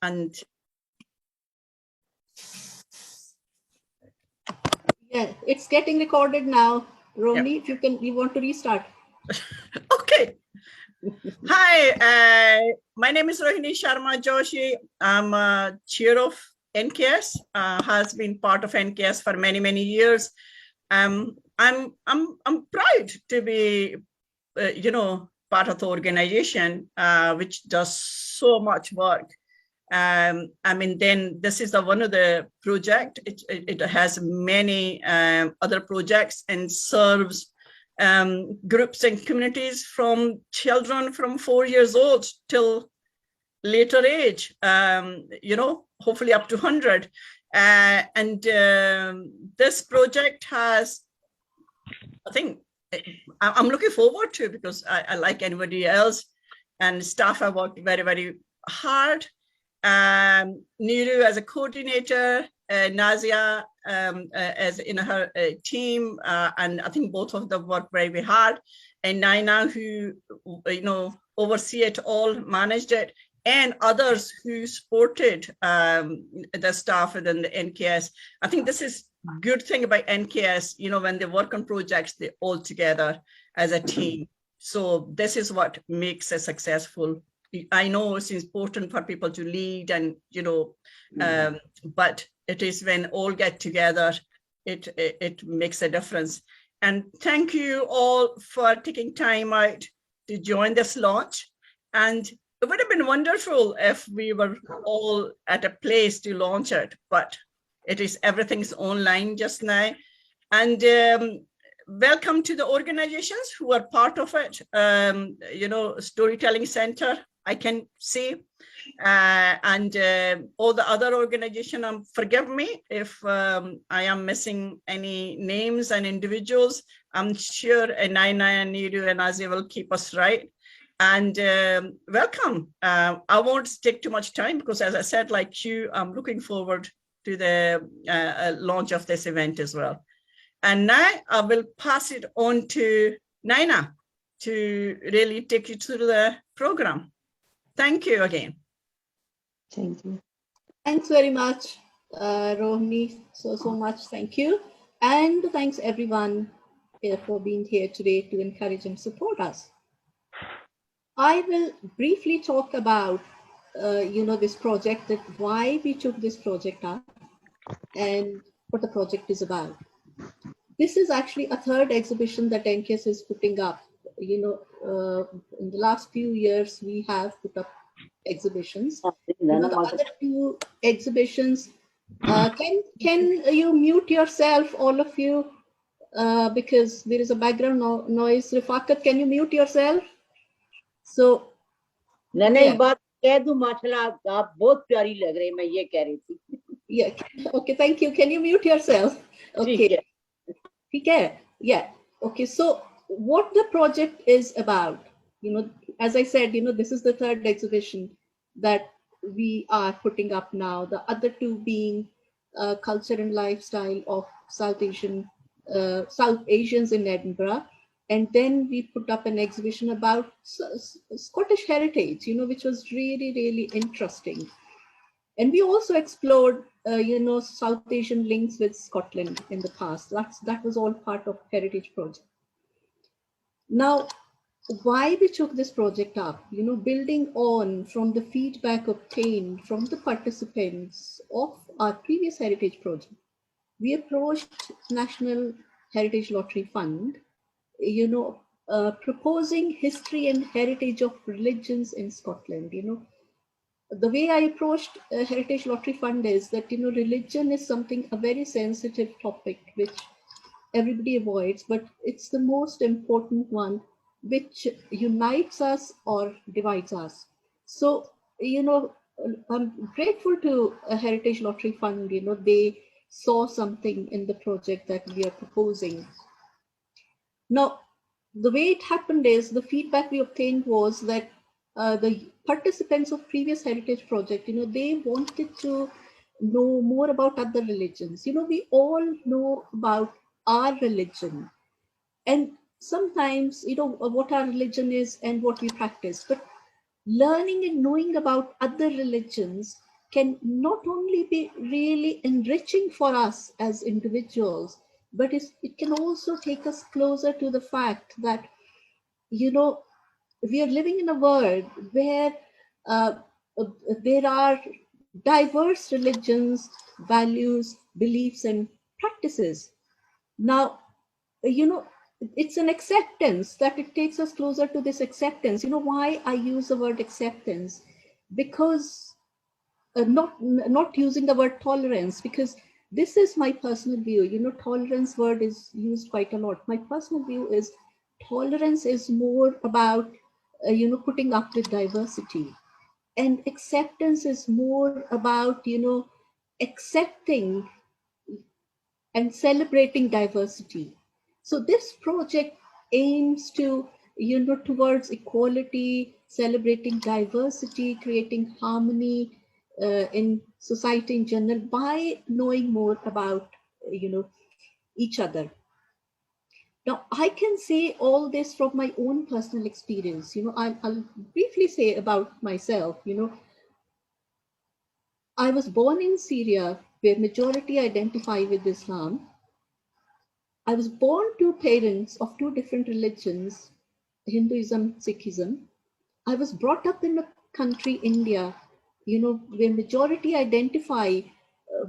And yeah, it's getting recorded now. Rohini, if you want to restart. Okay. Hi, my name is Rohini Sharma Joshi. I'm chair of NKS, has been part of NKS for many, many years. I'm proud to be, part of the organization, which does so much work. Then this is one of the project. It has many other projects and serves groups and communities from children from 4 years old till later age, hopefully up to 100. This project has, I think, I'm looking forward to, because I like anybody else, and staff have worked very, very hard. Niru as a coordinator, Nazia as in her team, and I think both of them worked very, very hard. And Naina, who oversee it all, managed it, and others who supported the staff within the NKS. I think this is good thing about NKS. When they work on projects, they all together as a team. So this is what makes it successful. I know it's important for people to lead, and but it is when all get together, it makes a difference. And thank you all for taking time out to join this launch. And it would have been wonderful if we were all at a place to launch it, but everything's online just now. And welcome to the organizations who are part of it. Storytelling Center, I can see, and all the other organizations. Forgive me if I am missing any names and individuals. I'm sure Naina and Niru and Azia will keep us right. And welcome. I won't take too much time, because as I said, like you, I'm looking forward to the launch of this event as well. And now I will pass it on to Naina to really take you through the program. Thank you again. Thank you. Thanks very much, Rohini, so much. Thank you. And thanks everyone for being here today to encourage and support us. I will briefly talk about, this project, that why we took this project up and what the project is about. This is actually a third exhibition that NKS is putting up. In the last few years, we have put up exhibitions. The other two exhibitions, can you mute yourself, all of you, because there is a background noise. Rafaqat, can you mute yourself? So एक बात कह दूं, माशाल्लाह आप बहुत प्यारी लग रही, मैं ये कह रही थी. Yeah, okay, thank you. Can you mute yourself? Okay. Okay. Yeah. Okay. So what the project is about, as I said, this is the third exhibition that we are putting up now. The other two being culture and lifestyle of South Asians in Edinburgh. And then we put up an exhibition about Scottish heritage, which was really, really interesting. And we also explored, South Asian links with Scotland in the past. That was all part of Heritage Project. Now, why we took this project up, building on from the feedback obtained from the participants of our previous Heritage Project, we approached National Heritage Lottery Fund, proposing history and heritage of religions in Scotland. The way I approached Heritage Lottery Fund is that, religion is a very sensitive topic which everybody avoids, but it's the most important one which unites us or divides us. So, I'm grateful to Heritage Lottery Fund, they saw something in the project that we are proposing. Now, the way it happened is the feedback we obtained was that the participants of previous heritage project, they wanted to know more about other religions. We all know about our religion, and sometimes, what our religion is and what we practice, but learning and knowing about other religions can not only be really enriching for us as individuals, but it can also take us closer to the fact that, you know, we are living in a world where uh, uh, there are diverse religions, values, beliefs, and practices. Now, you know, it's an acceptance that it takes us closer to this acceptance. You know why I use the word acceptance? Because not using the word tolerance, because this is my personal view. You know, tolerance word is used quite a lot. My personal view is tolerance is more about you know, putting up with diversity, and acceptance is more about, you know, accepting and celebrating diversity. So this project aims to, you know, towards equality, celebrating diversity, creating harmony in society in general by knowing more about, you know, each other. Now, I can say all this from my own personal experience. You know, I'll briefly say about myself. You know, I was born in Syria, where majority identify with Islam. I was born to parents of two different religions, Hinduism, Sikhism. I was brought up in a country, India, you know, where majority identify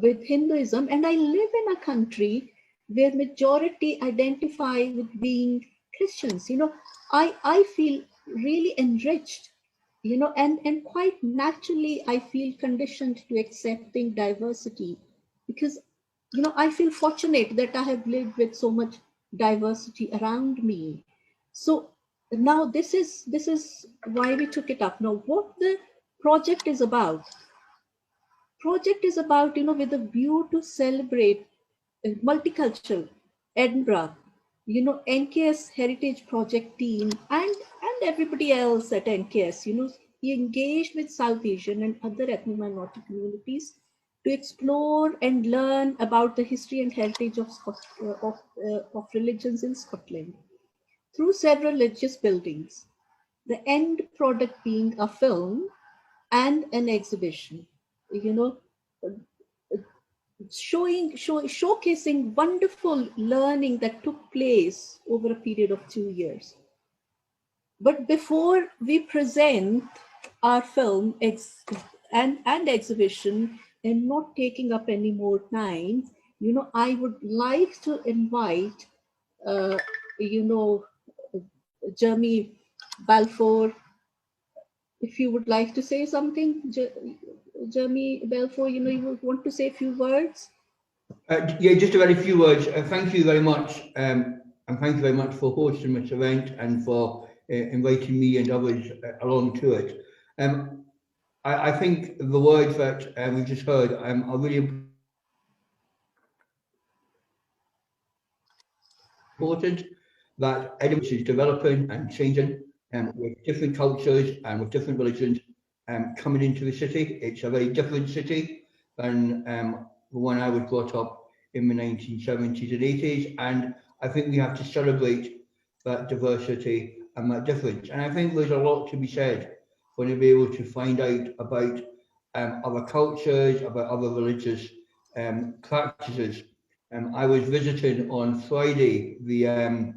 with Hinduism, and I live in a country where majority identify with being Christians. You know, I feel really enriched, you know, and quite naturally I feel conditioned to accepting diversity, because, you know, I feel fortunate that I have lived with so much diversity around me. So now this is why we took it up. Now, what the project is about? Project is about, you know, with a view to celebrate multicultural Edinburgh, you know, NKS Heritage Project team and everybody else at NKS, you know, he engaged with South Asian and other ethnic minority communities to explore and learn about the history and heritage of of religions in Scotland through several religious buildings. The end product being a film and an exhibition, you know, showcasing wonderful learning that took place over a period of 2 years. But before we present our film and exhibition, and not taking up any more time, you know, I would like to invite, you know, Jeremy Balfour, if you would like to say something, Jeremy Balfour, you know, you would want to say a few words? Yeah, just a very few words. Thank you very much, and thank you very much for hosting this event and for inviting me and others along to it. I think the words that we've just heard are really important, that Edinburgh is developing and changing with different cultures and with different religions coming into the city. It's a very different city than the one I was brought up in the 1970s and 80s. And I think we have to celebrate that diversity and that difference. And I think there's a lot to be said when you be able to find out about other cultures, about other religious practices. I was visiting on Friday the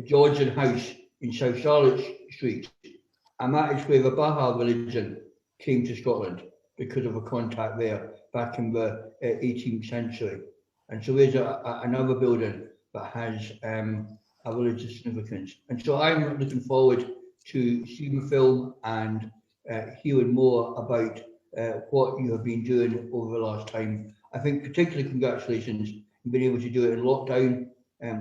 Georgian House in South Charlotte Street, and that is where the Baha'i religion came to Scotland because of a contact there back in the 18th century. And so there's another building that has a religious significance. And so I'm looking forward to seeing the film and hearing more about what you have been doing over the last time. I think particularly congratulations on being able to do it in lockdown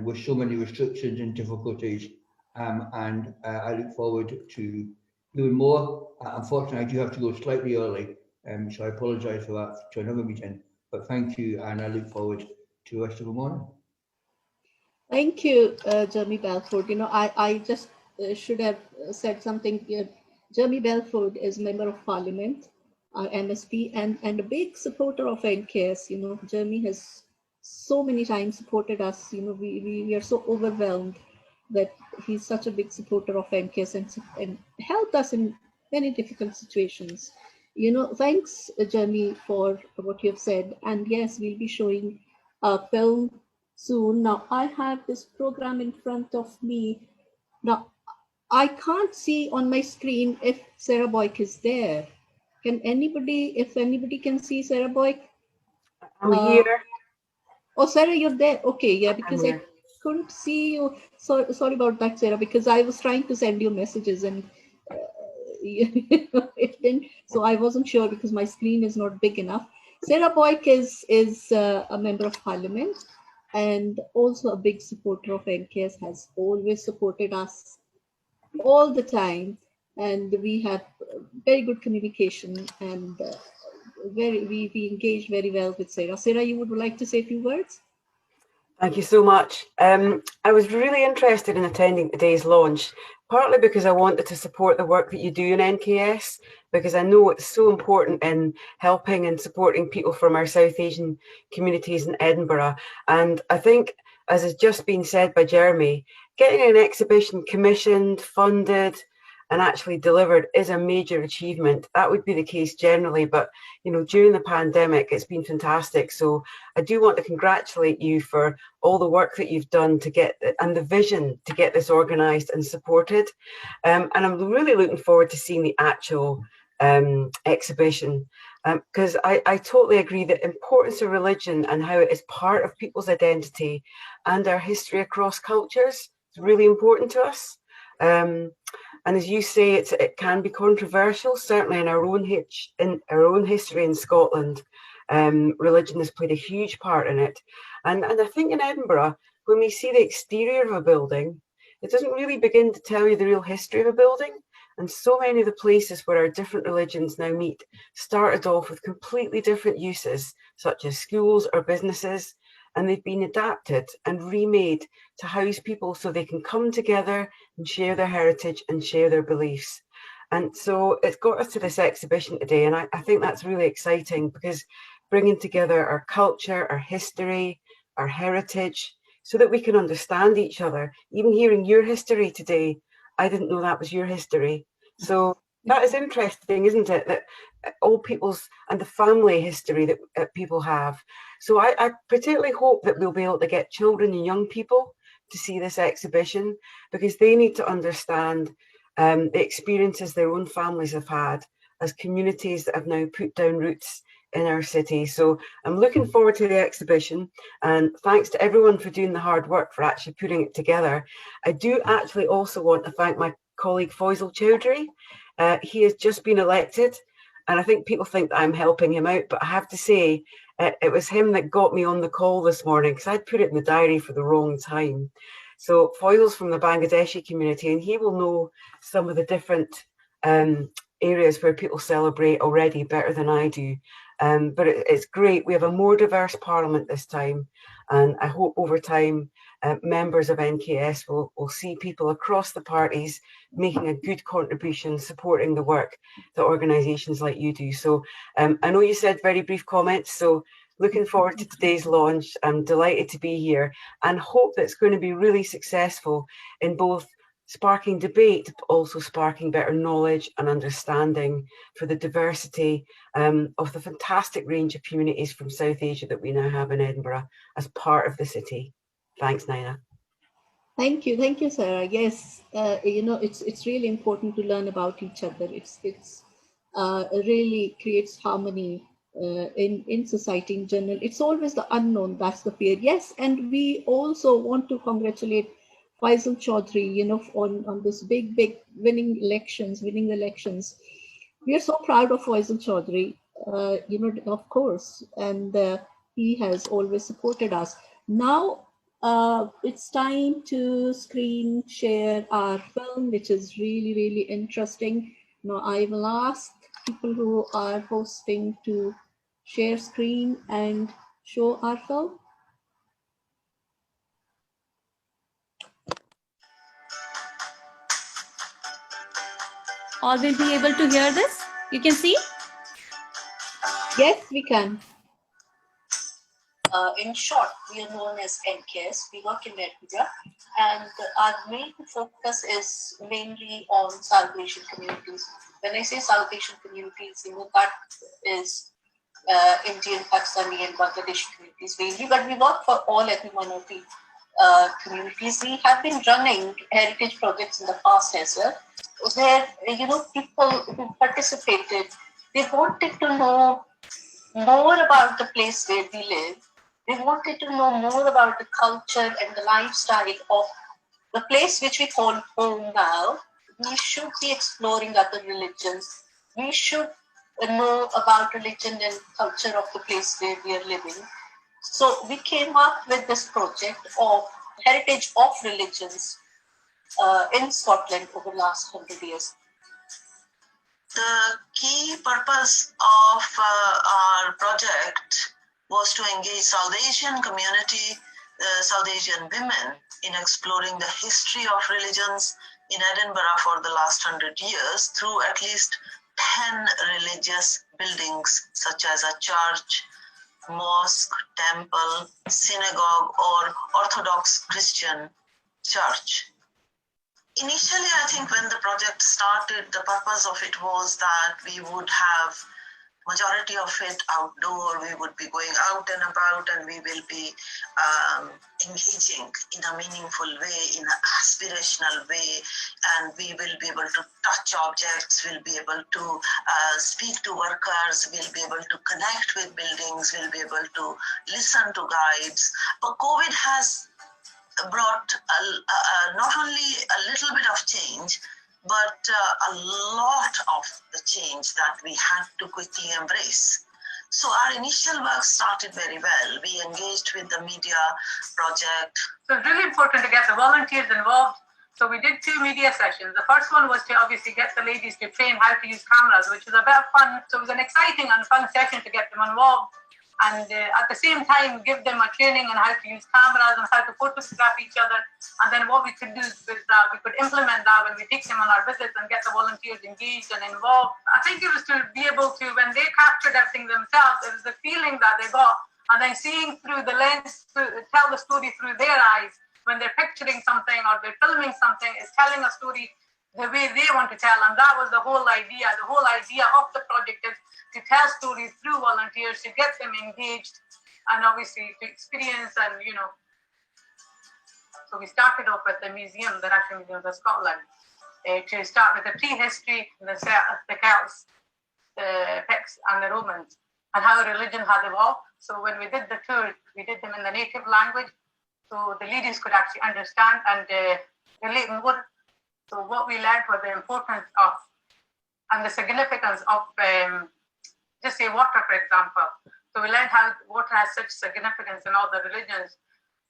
with so many restrictions and difficulties. And I look forward to doing more. Unfortunately, I do have to go slightly early, so I apologise for that, to another meeting. But thank you, and I look forward to the rest of the morning. Thank you, Jeremy Belford. You know, I just should have said something here. Jeremy Belford is Member of Parliament, MSP, and a big supporter of NKS. You know, Jeremy has so many times supported us. You know, we are so overwhelmed that he's such a big supporter of NKS and helped us in many difficult situations. thanks, Jenny, for what you've said. And yes, we'll be showing a film soon. Now, I have this program in front of me. Now, I can't see on my screen if Sarah Boyk is there. If anybody can see Sarah Boyk? I'm here. Oh, Sarah, you're there. Okay, yeah, I'm because I here. couldn't see you. Sorry about that, Sarah, because I was trying to send you messages and it didn't. So I wasn't sure because my screen is not big enough. Sarah Boyk is a member of parliament and also a big supporter of NKS, has always supported us all the time. And we have very good communication and we engage very well with Sarah. Sarah, you would like to say a few words? Thank you so much. I was really interested in attending today's launch, partly because I wanted to support the work that you do in NKS, because I know it's so important in helping and supporting people from our South Asian communities in Edinburgh. And I think, as has just been said by Jeremy, getting an exhibition commissioned, funded, and actually delivered is a major achievement. That would be the case generally, but during the pandemic, it's been fantastic. So I do want to congratulate you for all the work that you've done to get, and the vision to get this organised and supported. And I'm really looking forward to seeing the actual exhibition, because I totally agree that importance of religion and how it is part of people's identity and our history across cultures is really important to us. And as you say, it can be controversial. Certainly in our own history in Scotland, religion has played a huge part in it. And I think in Edinburgh, when we see the exterior of a building, it doesn't really begin to tell you the real history of a building. And so many of the places where our different religions now meet started off with completely different uses, such as schools or businesses, and they've been adapted and remade to house people so they can come together and share their heritage and share their beliefs. And so it's got us to this exhibition today, and I think that's really exciting, because bringing together our culture, our history, our heritage, so that we can understand each other. Even hearing your history today, I didn't know that was your history. So that is interesting, isn't it? That all people's and the family history that people have. So I particularly hope that we'll be able to get children and young people to see this exhibition, because they need to understand the experiences their own families have had as communities that have now put down roots in our city. So I'm looking forward to the exhibition, and thanks to everyone for doing the hard work for actually putting it together. I do actually also want to thank my colleague Faisal Chowdhury. He has just been elected, and I think people think that I'm helping him out, but I have to say it was him that got me on the call this morning, because I'd put it in the diary for the wrong time. So Faisal's from the Bangladeshi community, and he will know some of the different areas where people celebrate already better than I do. But it's great. We have a more diverse parliament this time, and I hope over time members of NKS will see people across the parties making a good contribution, supporting the work that organisations like you do. So I know you said very brief comments, so looking forward to today's launch. I'm delighted to be here and hope that it's going to be really successful in both sparking debate, but also sparking better knowledge and understanding for the diversity of the fantastic range of communities from South Asia that we now have in Edinburgh as part of the city. Thanks, Naina. Thank you, Sarah. Yes, it's really important to learn about each other. It really creates harmony in society in general. It's always the unknown that's the fear. Yes, and we also want to congratulate Faisal Chowdhury, on this big winning the elections. We are so proud of Faisal Chowdhury, of course, and he has always supported us. Now it's time to screen share our film, which is really, really interesting. Now I will ask people who are hosting to share screen and show our film. All will be able to hear this? You can see? Yes, we can. In short, we are known as NKS. We work in Edinburgh, and our main focus is mainly on South Asian communities. when I say South Asian communities, that is Indian, Pakistani, and Bangladeshi communities mainly, but we work for all ethnic minority communities. We have been running heritage projects in the past as well, where people who participated, they wanted to know more about the place where we live. They wanted to know more about the culture and the lifestyle of the place which we call home now. We should be exploring other religions. We should know about religion and culture of the place where we are living. So we came up with this project of heritage of religions in Scotland over the last 100 years. The key purpose of our project was to engage South Asian community, South Asian women in exploring the history of religions in Edinburgh for the last 100 years through at least 10 religious buildings such as a church, mosque, temple, synagogue, or Orthodox Christian church. Initially, I think when the project started, the purpose of it was that we would have majority of it outdoor. We would be going out and about, and we will be engaging in a meaningful way, in an aspirational way, and we will be able to touch objects, we'll be able to speak to workers, we'll be able to connect with buildings, we'll be able to listen to guides. But COVID has brought not only a little bit of change, but a lot of the change that we had to quickly embrace. So our initial work started very well. We engaged with the media project. So it's really important to get the volunteers involved. So we did 2 media sessions. The first one was to obviously get the ladies to train how to use cameras, which was a bit fun. So it was an exciting and fun session to get them involved. And at the same time, give them a training on how to use cameras and how to photograph each other. And then what we could do is we could implement that when we take them on our visits and get the volunteers engaged and involved. I think it was to be able to, when they captured everything themselves, it was the feeling that they got. And then seeing through the lens, to tell the story through their eyes. When they're picturing something or they're filming something, is telling a story the way they want to tell. And that was the whole idea. The whole idea of the project is to tell stories through volunteers, to get them engaged, and obviously to experience and, So we started off with the museum, the National Museum of Scotland, to start with the prehistory, the Celts, the Picts and the Romans, and how religion has evolved. So when we did the tour, we did them in the native language, so the ladies could actually understand and relate more. So what we learned was the importance of and the significance of just say water, for example. So we learned how water has such significance in all the religions.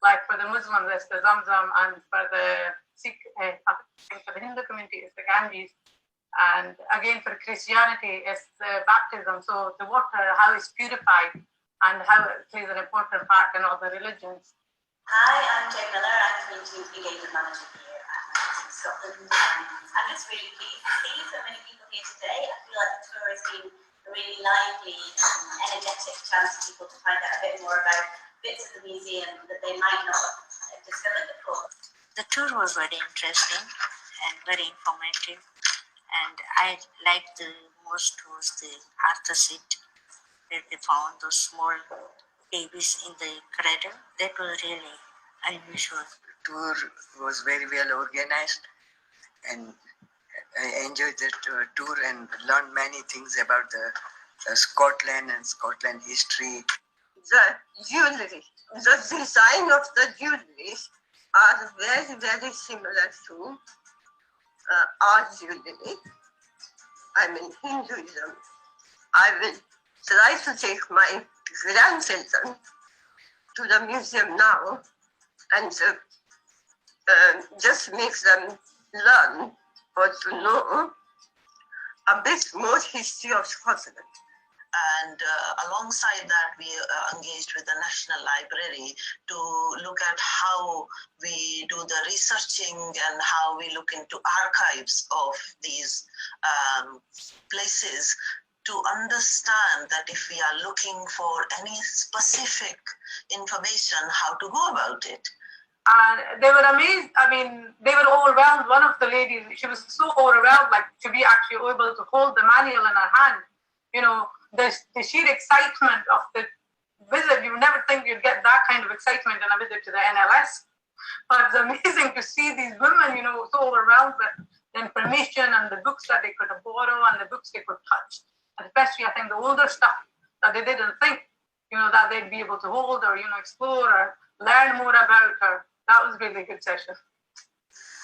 Like for the Muslims, it's the Zamzam, and for the Sikh, for the Hindu community, it's the Ganges. And again, for Christianity, it's the baptism. So the water, how it's purified and how it plays an important part in all the religions. Hi, I'm Jane Miller. I'm Community Engagement Manager here at Scotland. I'm just really pleased to see so many people here today. I feel like the tour has been a really lively, energetic chance for people to find out a bit more about bits of the museum that they might not have discovered before. The tour was very interesting and very informative, and I liked the most was the Arthur seat, where they found those small babies in the cradle. That was really unusual. The tour was very well organized, and I enjoyed the tour and learned many things about the Scotland and Scotland history. The jewellery, the design of the jewellery are very, very similar to our jewellery. I'm in Hinduism. I will try to take my grandchildren to the museum now and just make them learn or to know a bit more history of Scotland. And alongside that, we engaged with the National Library to look at how we do the researching and how we look into archives of these places to understand that if we are looking for any specific information, how to go about it. And they were amazed. I mean, they were overwhelmed. One of the ladies, she was so overwhelmed, like to be actually able to hold the manual in her hand. You know, the sheer excitement of the visit. You never think you'd get that kind of excitement in a visit to the NLS. But it's amazing to see these women, you know, so overwhelmed with the information and the books that they could borrow and the books they could touch. And especially, I think, the older stuff that they didn't think, you know, that they'd be able to hold or, you know, explore or learn more about her. That was really a good session.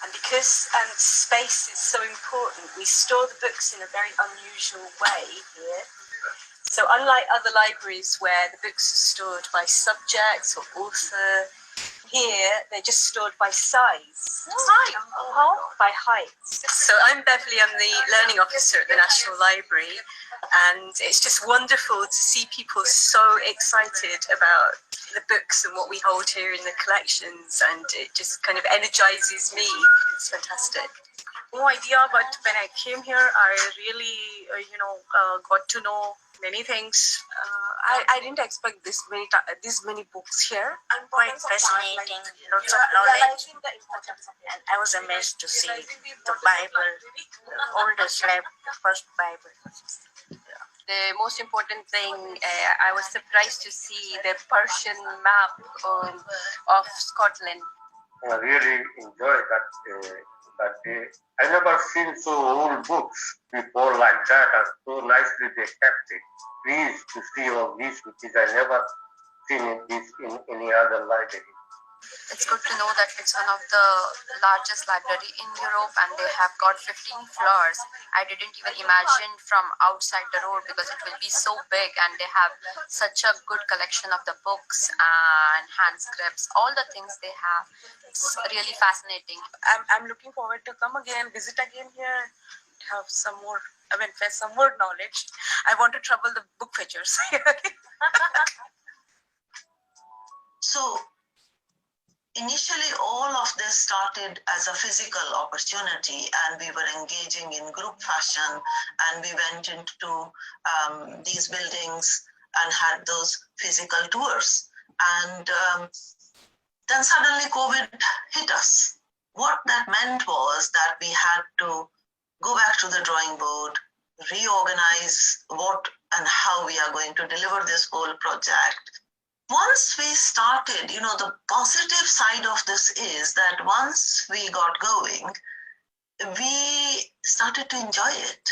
And because space is so important, we store the books in a very unusual way here. So unlike other libraries where the books are stored by subjects or author, here they're just stored by size. By height. So I'm Beverly, I'm the Learning Officer at the National Library, and it's just wonderful to see people so excited about the books and what we hold here in the collections, and it just kind of energizes me. It's fantastic. No idea, but when I came here, I really, got to know many things. I didn't expect this many books here. Quite fascinating, lots of knowledge. And I was amazed to see the Bible, the oldest, first Bible. The most important thing, I was surprised to see the Persian map of Scotland. I really enjoyed that day. I never seen so old books before like that, and so nicely they kept it. Pleased to see all these, which is I never seen in any other library. It's good to know that it's one of the largest library in Europe, and they have got 15 floors. I didn't even imagine from outside the road, because it will be so big, and they have such a good collection of the books and hand scripts, all the things they have. It's really fascinating. I'm looking forward to come again, visit again here, have some more, some more knowledge. I want to trouble the book fetchers. So initially, all of this started as a physical opportunity, and we were engaging in group fashion, and we went into these buildings and had those physical tours. And then suddenly COVID hit us. What that meant was that we had to go back to the drawing board, reorganize what and how we are going to deliver this whole project. Once we started, the positive side of this is that once we got going, we started to enjoy it.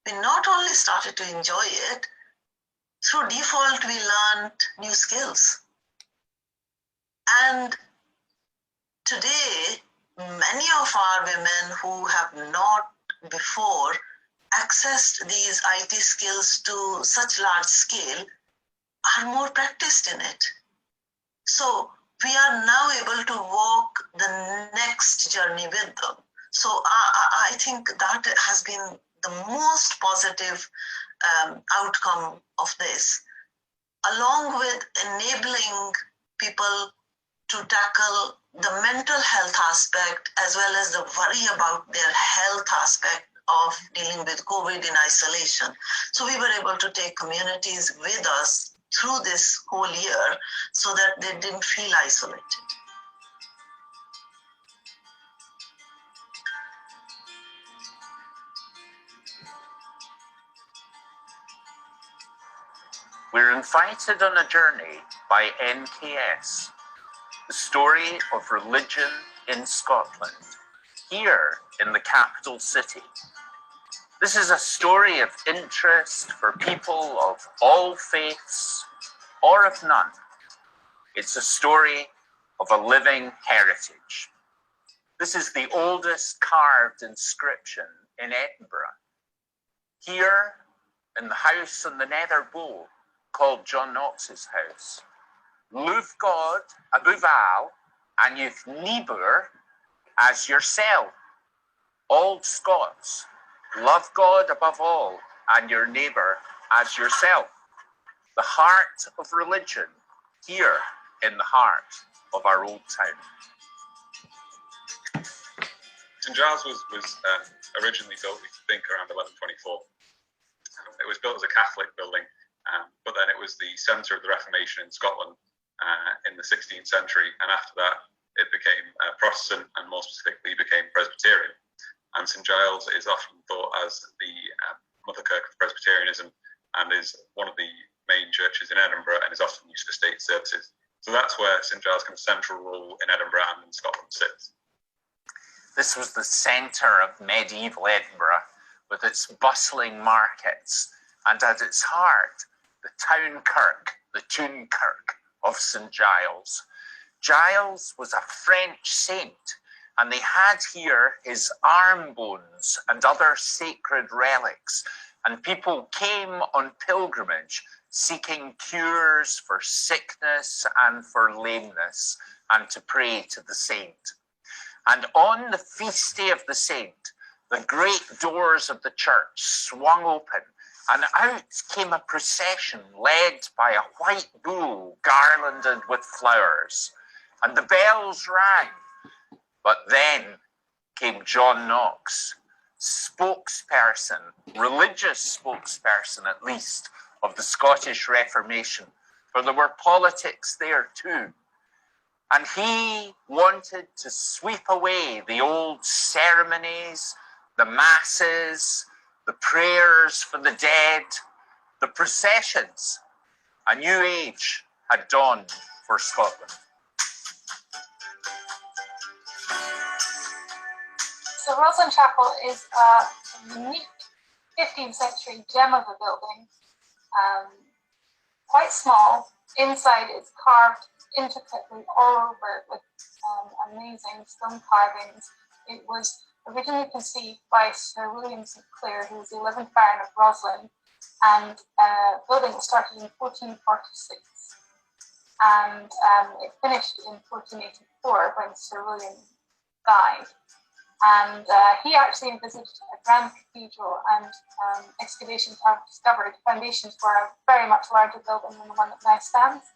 We not only started to enjoy it, through default, we learned new skills. And today, many of our women who have not before accessed these IT skills to such large scale are more practiced in it. So we are now able to walk the next journey with them. So I think that has been the most positive outcome of this, along with enabling people to tackle the mental health aspect as well as the worry about their health aspect of dealing with COVID in isolation. So we were able to take communities with us through this whole year so that they didn't feel isolated. We're invited on a journey by NKS, the story of religion in Scotland, here in the capital city. This is a story of interest for people of all faiths or of none. It's a story of a living heritage. This is the oldest carved inscription in Edinburgh. Here in the house on the Nether Bow, called John Knox's house. Love God above all, and you've neighbour as yourself. All Scots, love God above all, and your neighbour as yourself. The heart of religion, here in the heart of our old town. St Giles was originally built, we think, around 1124. It was built as a Catholic building, but then it was the centre of the Reformation in Scotland in the 16th century, and after that became Protestant, and more specifically became Presbyterian. And St Giles is often thought as the mother kirk of Presbyterianism, and is one of the main churches in Edinburgh, and is often used for state services. So that's where St Giles' kind of central role in Edinburgh and in Scotland sits. This was the centre of medieval Edinburgh, with its bustling markets, and at its heart, the town kirk, the Toon Kirk of St Giles. Giles was a French saint, and they had here his arm bones and other sacred relics, and people came on pilgrimage seeking cures for sickness and for lameness, and to pray to the saint. And on the feast day of the saint, the great doors of the church swung open, and out came a procession led by a white bull garlanded with flowers. And the bells rang. But then came John Knox, spokesperson, religious spokesperson at least, of the Scottish Reformation, for there were politics there too. And he wanted to sweep away the old ceremonies, the masses, the prayers for the dead, the processions. A new age had dawned for Scotland. So Rosslyn Chapel is a unique 15th century gem of a building, quite small. Inside it's carved intricately all over with amazing stone carvings. It was originally conceived by Sir William St Clair, who was the 11th Baron of Rosslyn, and building was started in 1446. And it finished in 1484 when Sir William died. And he actually envisaged a grand cathedral, and excavations have discovered foundations for a very much larger building than the one that now stands.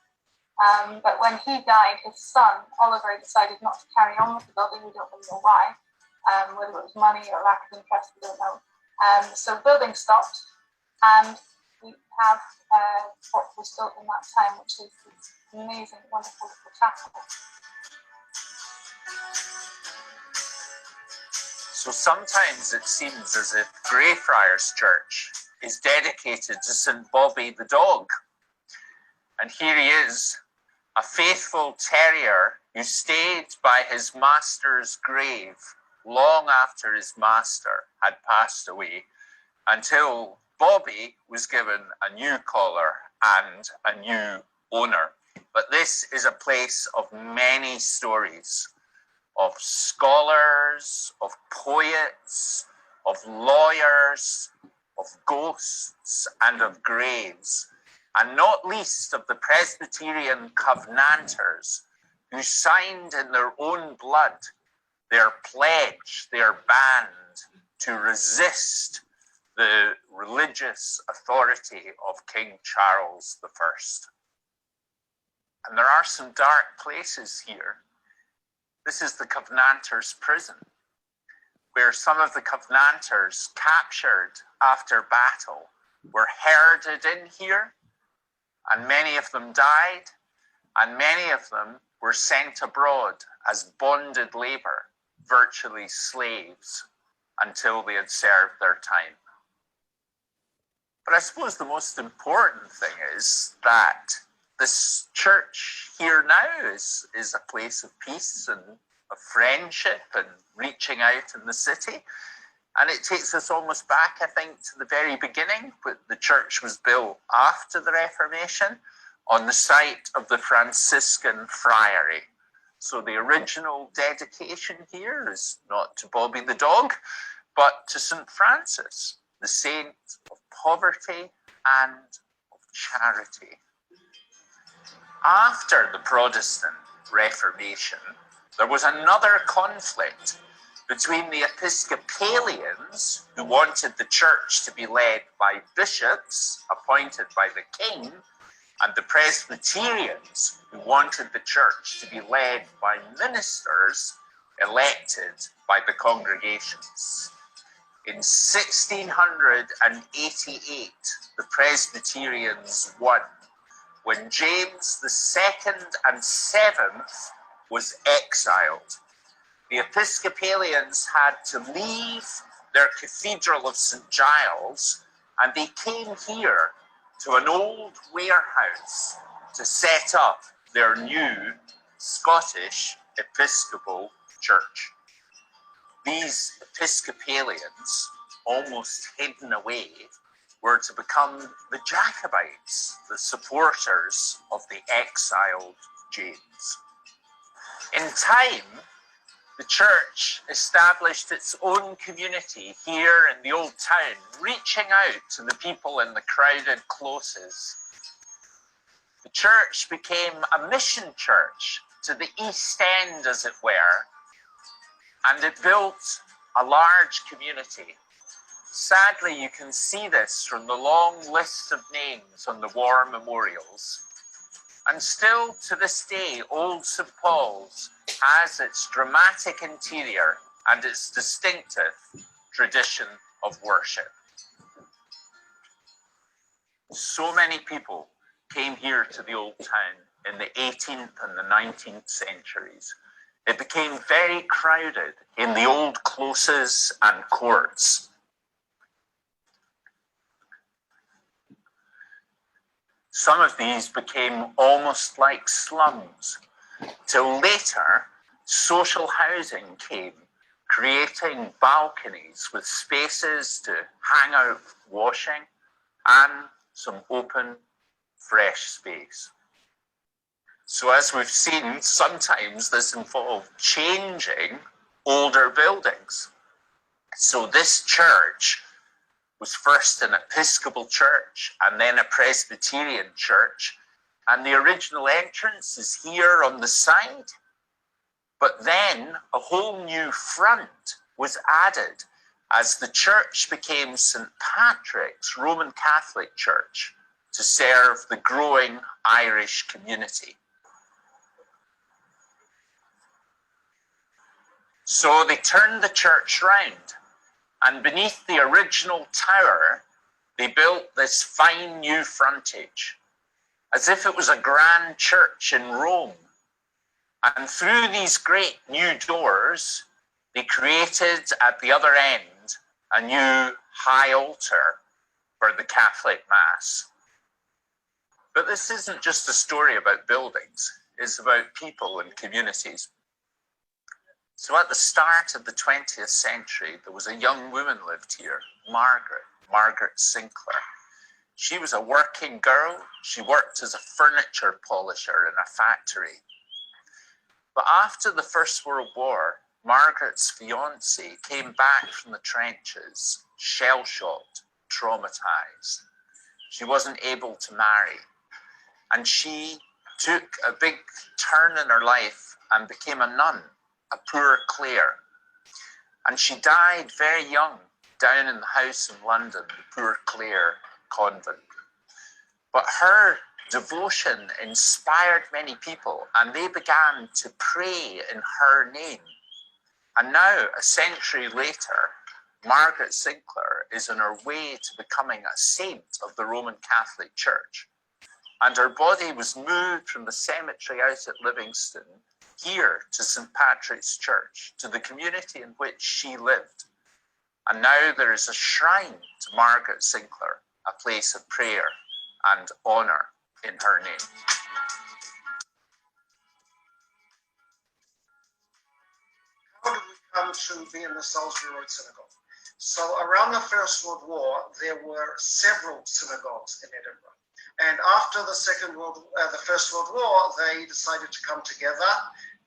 But when he died, his son, Oliver, decided not to carry on with the building. We don't really know why, whether it was money or lack of interest, we don't know. So building stopped, and we have what was built in that time, which is this amazing, wonderful chapel. So sometimes it seems as if Greyfriars Church is dedicated to St Bobby the dog. And here he is, a faithful terrier who stayed by his master's grave long after his master had passed away, until Bobby was given a new collar and a new owner. But this is a place of many stories, of scholars, of poets, of lawyers, of ghosts, and of graves, and not least of the Presbyterian Covenanters, who signed in their own blood their pledge, their band, to resist the religious authority of King Charles I. And there are some dark places here. This is the Covenanters' prison, where some of the Covenanters captured after battle were herded in here, and many of them died, and many of them were sent abroad as bonded labor, virtually slaves, until they had served their time. But I suppose the most important thing is that this church here now is a place of peace and of friendship and reaching out in the city. And it takes us almost back, I think, to the very beginning, when the church was built after the Reformation on the site of the Franciscan friary. So the original dedication here is not to Bobby the dog, but to St. Francis, the saint of poverty and of charity. After the Protestant Reformation, there was another conflict between the Episcopalians, who wanted the church to be led by bishops appointed by the king, and the Presbyterians, who wanted the church to be led by ministers elected by the congregations. In 1688, the Presbyterians won, when James II and VII was exiled. The Episcopalians had to leave their Cathedral of St. Giles, and they came here to an old warehouse to set up their new Scottish Episcopal Church. These Episcopalians, almost hidden away, were to become the Jacobites, the supporters of the exiled James. In time, the church established its own community here in the old town, reaching out to the people in the crowded closes. The church became a mission church to the East End, as it were, and it built a large community. Sadly, you can see this from the long list of names on the war memorials. And still to this day, Old St. Paul's has its dramatic interior and its distinctive tradition of worship. So many people came here to the old town in the 18th and the 19th centuries. It became very crowded in the old closes and courts. Some of these became almost like slums, till later social housing came, creating balconies with spaces to hang out washing and some open, fresh space. So as we've seen, sometimes this involved changing older buildings. So this church was first an Episcopal church and then a Presbyterian church. And the original entrance is here on the side. But then a whole new front was added as the church became St. Patrick's Roman Catholic Church to serve the growing Irish community. So they turned the church round, and beneath the original tower, they built this fine new frontage, as if it was a grand church in Rome. And through these great new doors, they created at the other end a new high altar for the Catholic Mass. But this isn't just a story about buildings, it's about people and communities. So at the start of the 20th century, there was a young woman lived here, Margaret Sinclair. She was a working girl. She worked as a furniture polisher in a factory. But after the First World War, Margaret's fiance came back from the trenches, shell-shocked, traumatized. She wasn't able to marry. And she took a big turn in her life and became a nun, a poor Clare. And she died very young down in the house in London, the Poor Clare convent. But her devotion inspired many people, and they began to pray in her name. And now, a century later, Margaret Sinclair is on her way to becoming a saint of the Roman Catholic Church. And her body was moved from the cemetery out at Livingston here to St. Patrick's Church, to the community in which she lived. And now there is a shrine to Margaret Sinclair, a place of prayer and honour in her name. How did we come to be in the Salisbury Road Synagogue? So around the First World War, there were several synagogues in Edinburgh. And after the First World War, they decided to come together,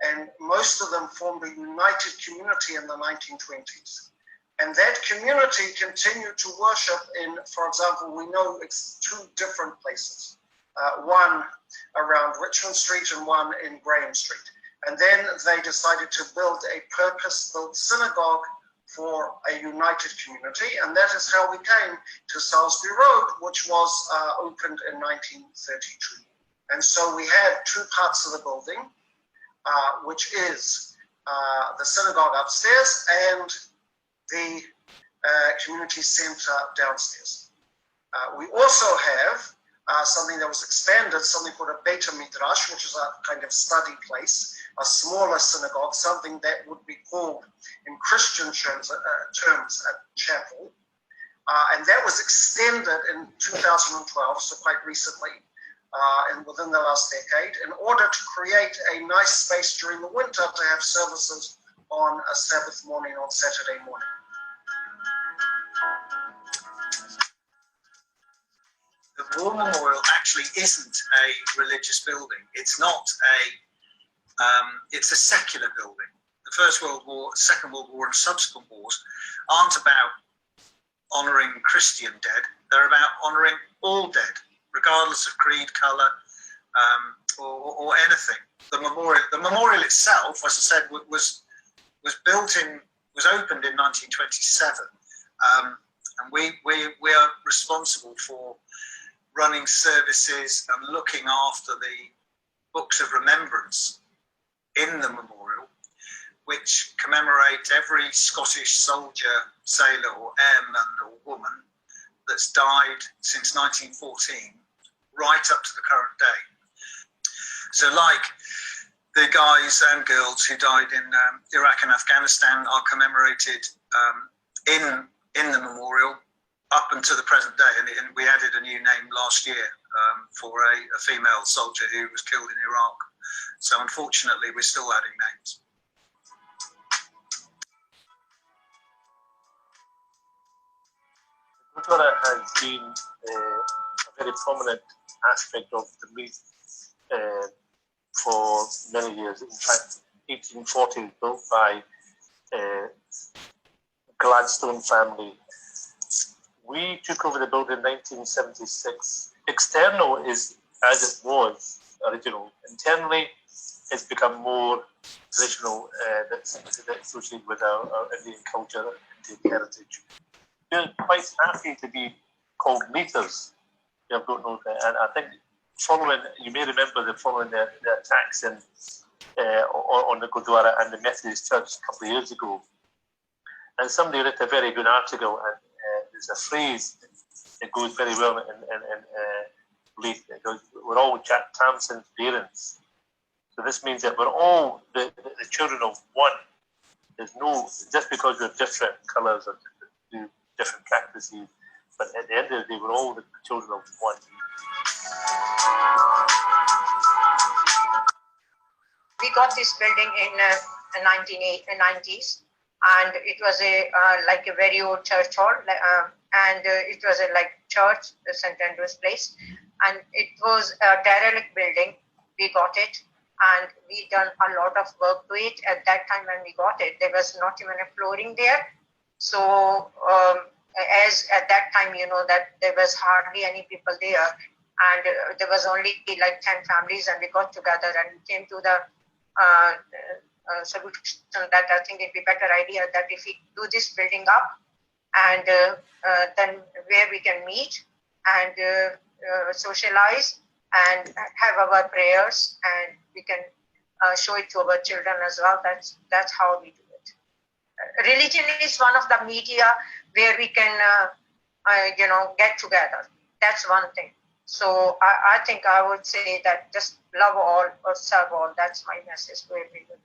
and most of them formed a united community in the 1920s. And that community continued to worship in, for example, we know it's two different places. One around Richmond Street and one in Graham Street. And then they decided to build a purpose-built synagogue for a united community, and that is how we came to Salisbury Road, which was opened in 1932. And so we have two parts of the building, which is the synagogue upstairs and the community centre downstairs. We also have something that was expanded, something called a Beit Midrash, which is a kind of study place, a smaller synagogue, something that would be called in Christian terms a chapel. And that was extended in 2012, so quite recently, and within the last decade, in order to create a nice space during the winter to have services on a Sabbath morning, on Saturday morning. The War Memorial actually isn't a religious building. It's not it's a secular building. The First World War, Second World War and subsequent wars aren't about honouring Christian dead. They're about honouring all dead, regardless of creed, colour, or anything. The memorial itself, as I said, was opened in 1927, and we are responsible for running services and looking after the books of remembrance in the memorial, which commemorate every Scottish soldier, sailor or airman or woman that's died since 1914 right up to the current day. So like the guys and girls who died in Iraq and Afghanistan are commemorated in the memorial up until the present day, and we added a new name last year for a female soldier who was killed in Iraq. So unfortunately, we're still adding names. Gurdwara has been a very prominent aspect of the Meath for many years. In fact, 1840 built by Gladstone family. We took over the building in 1976. External is as it was original. Internally, it's become more traditional, that's associated with our Indian culture and Indian heritage. We're quite happy to be called Meathers. I don't know that. And I think you may remember following the attacks on the Gurdwara and the Methodist Church a couple of years ago. And somebody wrote a very good article, and there's a phrase that goes very well in Leith. It goes, "We're all Jack Tamson's parents." So this means that we're all the children of one. There's no, just because we're different colours or do different practices, but at the end of the day, we're all the children of one. We got this building in the 1990s, and it was like a very old church hall, and it was a church, the St. Andrew's Place, and it was a derelict building. We got it, and we done a lot of work to it. At that time when we got it, there was not even a flooring there. So as at that time, that there was hardly any people there, and there was only 10 families, and we got together and came to the solution that I think it'd be a better idea that if we do this building up, and then where we can meet and socialize and have our prayers, and we can show it to our children as well. That's how we do it. Religion is one of the media where we can get together. That's one thing. So I think I would say that just love all or serve all. That's my message to everyone.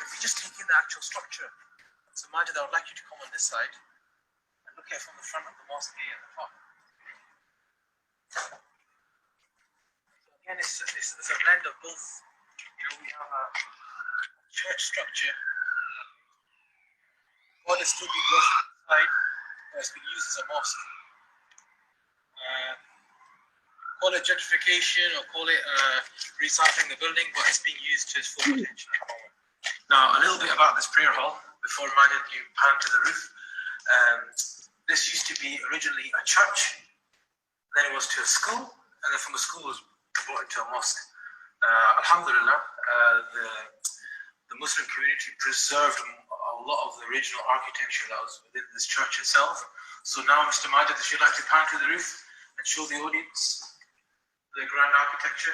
If you just take in the actual structure, so Majid, I would like you to come on this side and look at from the front of the mosque here at the top. So again, it's a blend of both. We have a church structure. God is still being worshipped inside, or it's being used as a mosque. Call it gentrification or call it recycling the building, but it's being used to its full potential. Now, a little bit about this prayer hall before Majid you pan to the roof. This used to be originally a church, then it was to a school, and then from the school it was brought into a mosque. Alhamdulillah, the Muslim community preserved a lot of the original architecture that was within this church itself. So now, Mr. Majid, if you'd like to pan to the roof and show the audience the grand architecture.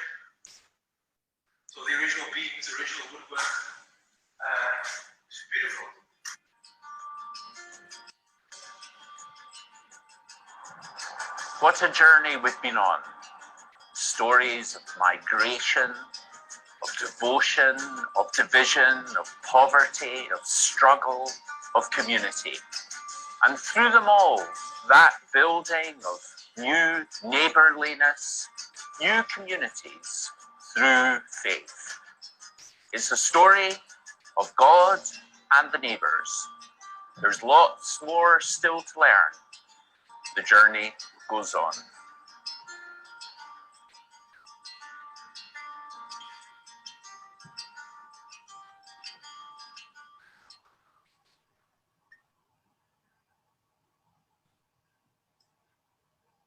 So the original beams, the original woodwork, it's beautiful. What a journey we've been on. Stories of migration, of devotion, of division, of poverty, of struggle, of community. And through them all, that building of new neighborliness, new communities through faith. It's a story of God and the neighbors. There's lots more still to learn. The journey goes on.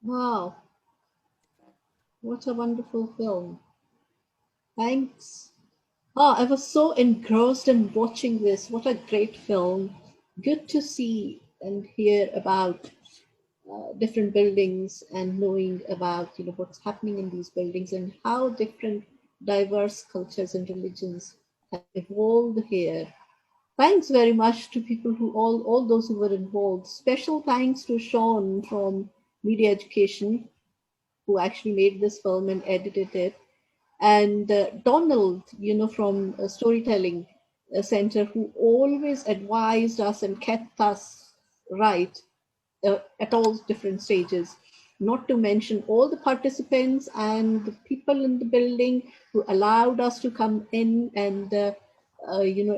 Wow, what a wonderful film. Thanks. Oh, I was so engrossed in watching this. What a great film. Good to see and hear about different buildings and knowing about what's happening in these buildings and how different diverse cultures and religions have evolved here. Thanks very much to people who all those who were involved. Special thanks to Sean from Media Education, who actually made this film and edited it, and Donald, from Storytelling Center, who always advised us and kept us right at all different stages. Not to mention all the participants and the people in the building who allowed us to come in and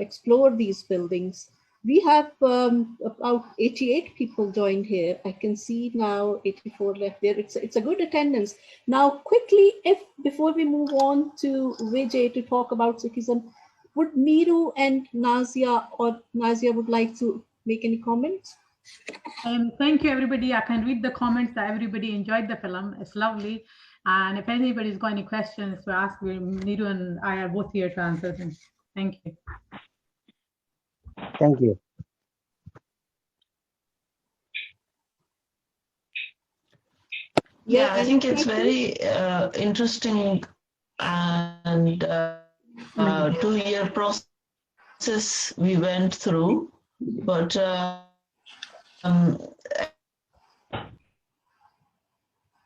explore these buildings. We have about 88 people joined here. I can see now 84 left there. It's a good attendance. Now, quickly, before we move on to Vijay to talk about Sikhism, would Neeru and Nazia would like to make any comments? Thank you, everybody. I can read the comments that everybody enjoyed the film. It's lovely. And if anybody's got any questions to ask, Neeru and I are both here to answer them. Thank you. Thank you. Yeah, I think it's very interesting and 2-year process we went through, but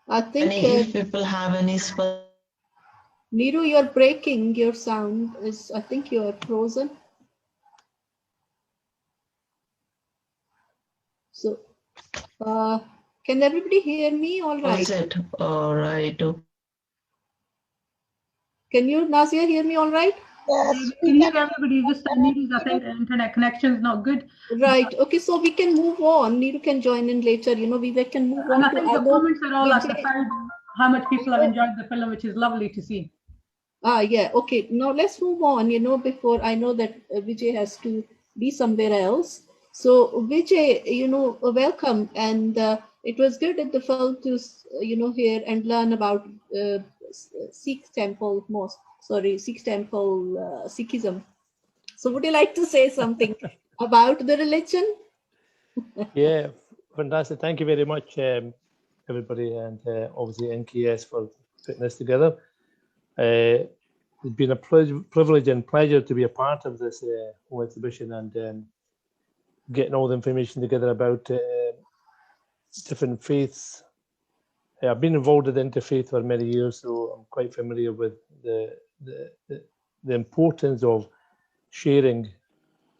I think if people have any Neeru, you're breaking. Your sound is, I think you're frozen. So, can everybody hear me all right? Is it all right? Can you, Nazia, hear me all right? Yes. We can hear everybody. Just Neeru's, I think, internet connection is not good. Right. Okay, so we can move on. Neeru can join in later. We can move on. And I think the comments are all aside how much people have enjoyed the film, which is lovely to see. Yeah. Okay. Now let's move on. Before I know that Vijay has to be somewhere else. So Vijay, welcome, and it was good at the film to hear and learn about Sikh temple mosque. Sorry, Sikh temple Sikhism. So would you like to say something about the religion? Yeah, fantastic. Thank you very much, everybody, and obviously NKS for putting this together. It's been a privilege and pleasure to be a part of this whole exhibition and getting all the information together about different faiths. I've been involved in the interfaith for many years, so I'm quite familiar with the importance of sharing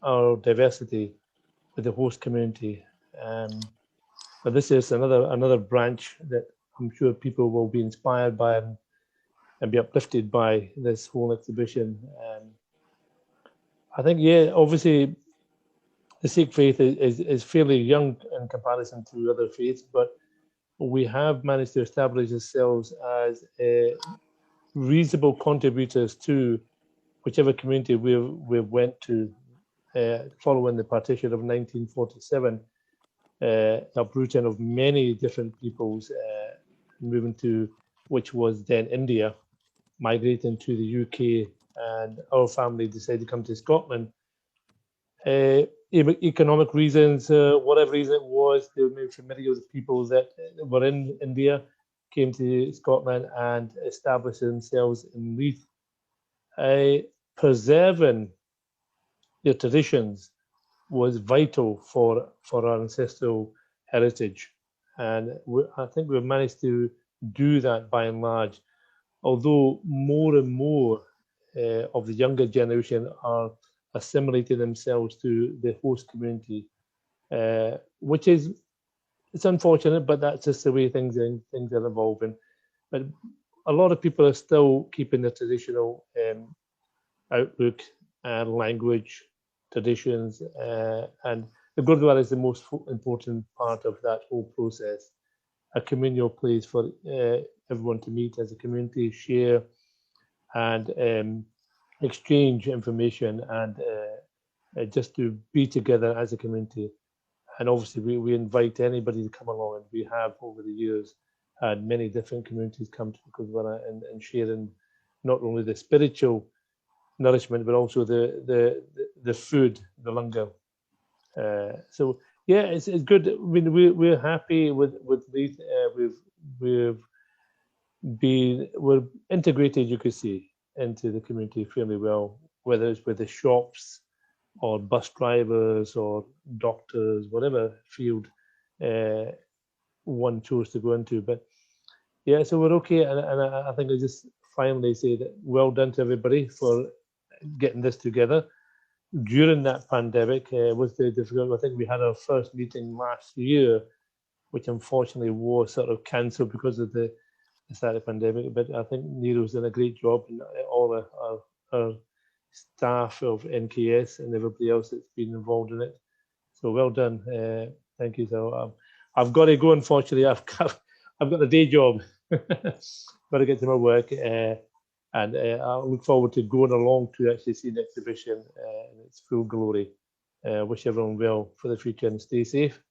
our diversity with the host community. But this is another branch that I'm sure people will be inspired by and be uplifted by this whole exhibition. I think, yeah, obviously the Sikh faith is fairly young in comparison to other faiths, but we have managed to establish ourselves as reasonable contributors to whichever community we went to following the partition of 1947, uprooting of many different peoples, moving to which was then India, migrating to the UK, and our family decided to come to Scotland. Economic reasons, whatever reason it was, they were maybe familiar with the people that were in India, came to Scotland and established themselves in Leith. Preserving their traditions was vital for our ancestral heritage. and I think we've managed to do that by and large, although more and more of the younger generation are assimilating themselves to the host community, which is, it's unfortunate, but that's just the way things are evolving. But a lot of people are still keeping the traditional outlook and language, traditions, and the Gurdwara is the most important part of that whole process. A communal place for everyone to meet as a community, share, and exchange information, and just to be together as a community. And obviously, we invite anybody to come along, and we have over the years had many different communities come to Gurdwara and sharing not only the spiritual nourishment, but also the food, the langar. So yeah, it's good. I mean, we're happy with these. We're integrated, you could say, into the community fairly well, whether it's with the shops or bus drivers or doctors, whatever field one chose to go into. But yeah, so we're okay, and I think I just finally say that well done to everybody for getting this together during that pandemic. Was very difficult. I think we had our first meeting last year, which unfortunately was sort of cancelled because of the start of the pandemic. But I think Nero's done a great job, and all our staff of NKS and everybody else that's been involved in it. So well done. Thank you. So I've got to go, unfortunately. I've got a day job. Got to get to my work, and I look forward to going along to actually see the exhibition in its full glory. Wish everyone well for the future, and stay safe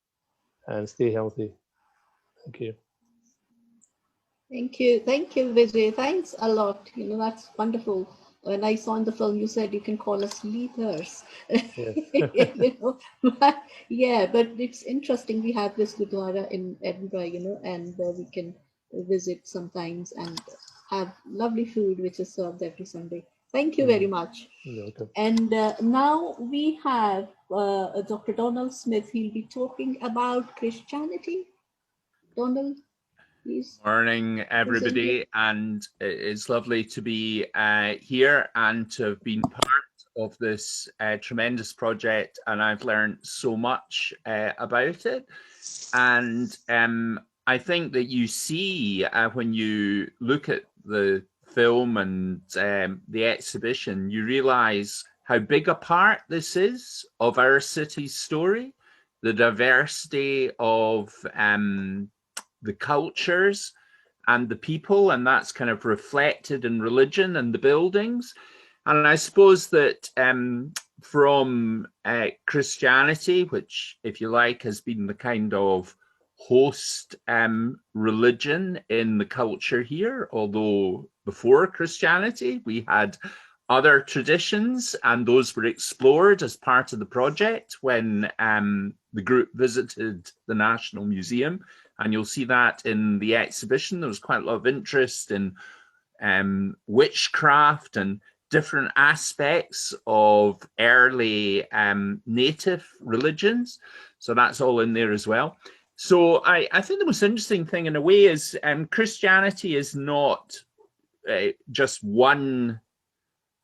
and stay healthy. Thank you. Thank you, Vijay. Thanks a lot. You know, that's wonderful. When I saw in the film, you said you can call us leaders. Yes. You know, but, yeah, but it's interesting. We have this Gurdwara in Edinburgh, you know, and we can visit sometimes and have lovely food, which is served every Sunday. Thank you very much. You're welcome. And now we have Dr. Donald Smith. He'll be talking about Christianity. Donald, please. Morning, everybody, and it's lovely to be here and to have been part of this tremendous project, and I've learned so much about it. And I think that you see when you look at the film and the exhibition, you realize how big a part this is of our city's story, the diversity of the cultures and the people, and that's kind of reflected in religion and the buildings. And I suppose that from Christianity, which, if you like, has been the kind of host religion in the culture here, although before Christianity we had other traditions, and those were explored as part of the project when the group visited the National Museum. And you'll see that in the exhibition. There was quite a lot of interest in witchcraft and different aspects of early native religions. So that's all in there as well. So I think the most interesting thing in a way is Christianity is not just one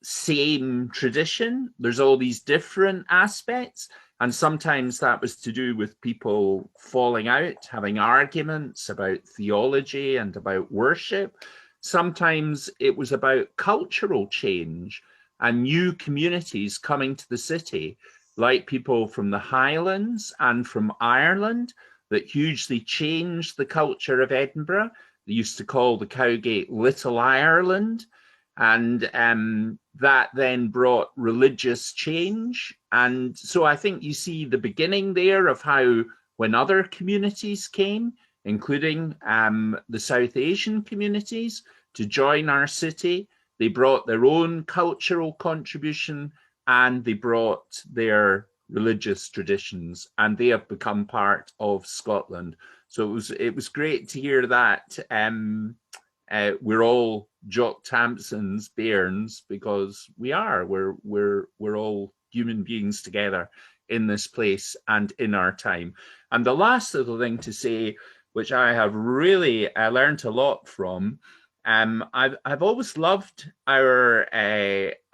same tradition. There's all these different aspects. And sometimes that was to do with people falling out, having arguments about theology and about worship. Sometimes it was about cultural change and new communities coming to the city, like people from the Highlands and from Ireland, that hugely changed the culture of Edinburgh. They used to call the Cowgate Little Ireland. And that then brought religious change. And so I think you see the beginning there of how when other communities came, including the South Asian communities, to join our city, they brought their own cultural contribution and they brought their religious traditions, and they have become part of Scotland. So it was great to hear that we're all Jock Tamson's bairns, because we are. We're all human beings together in this place and in our time. And the last little thing to say, which I have really learned a lot from. I've always loved our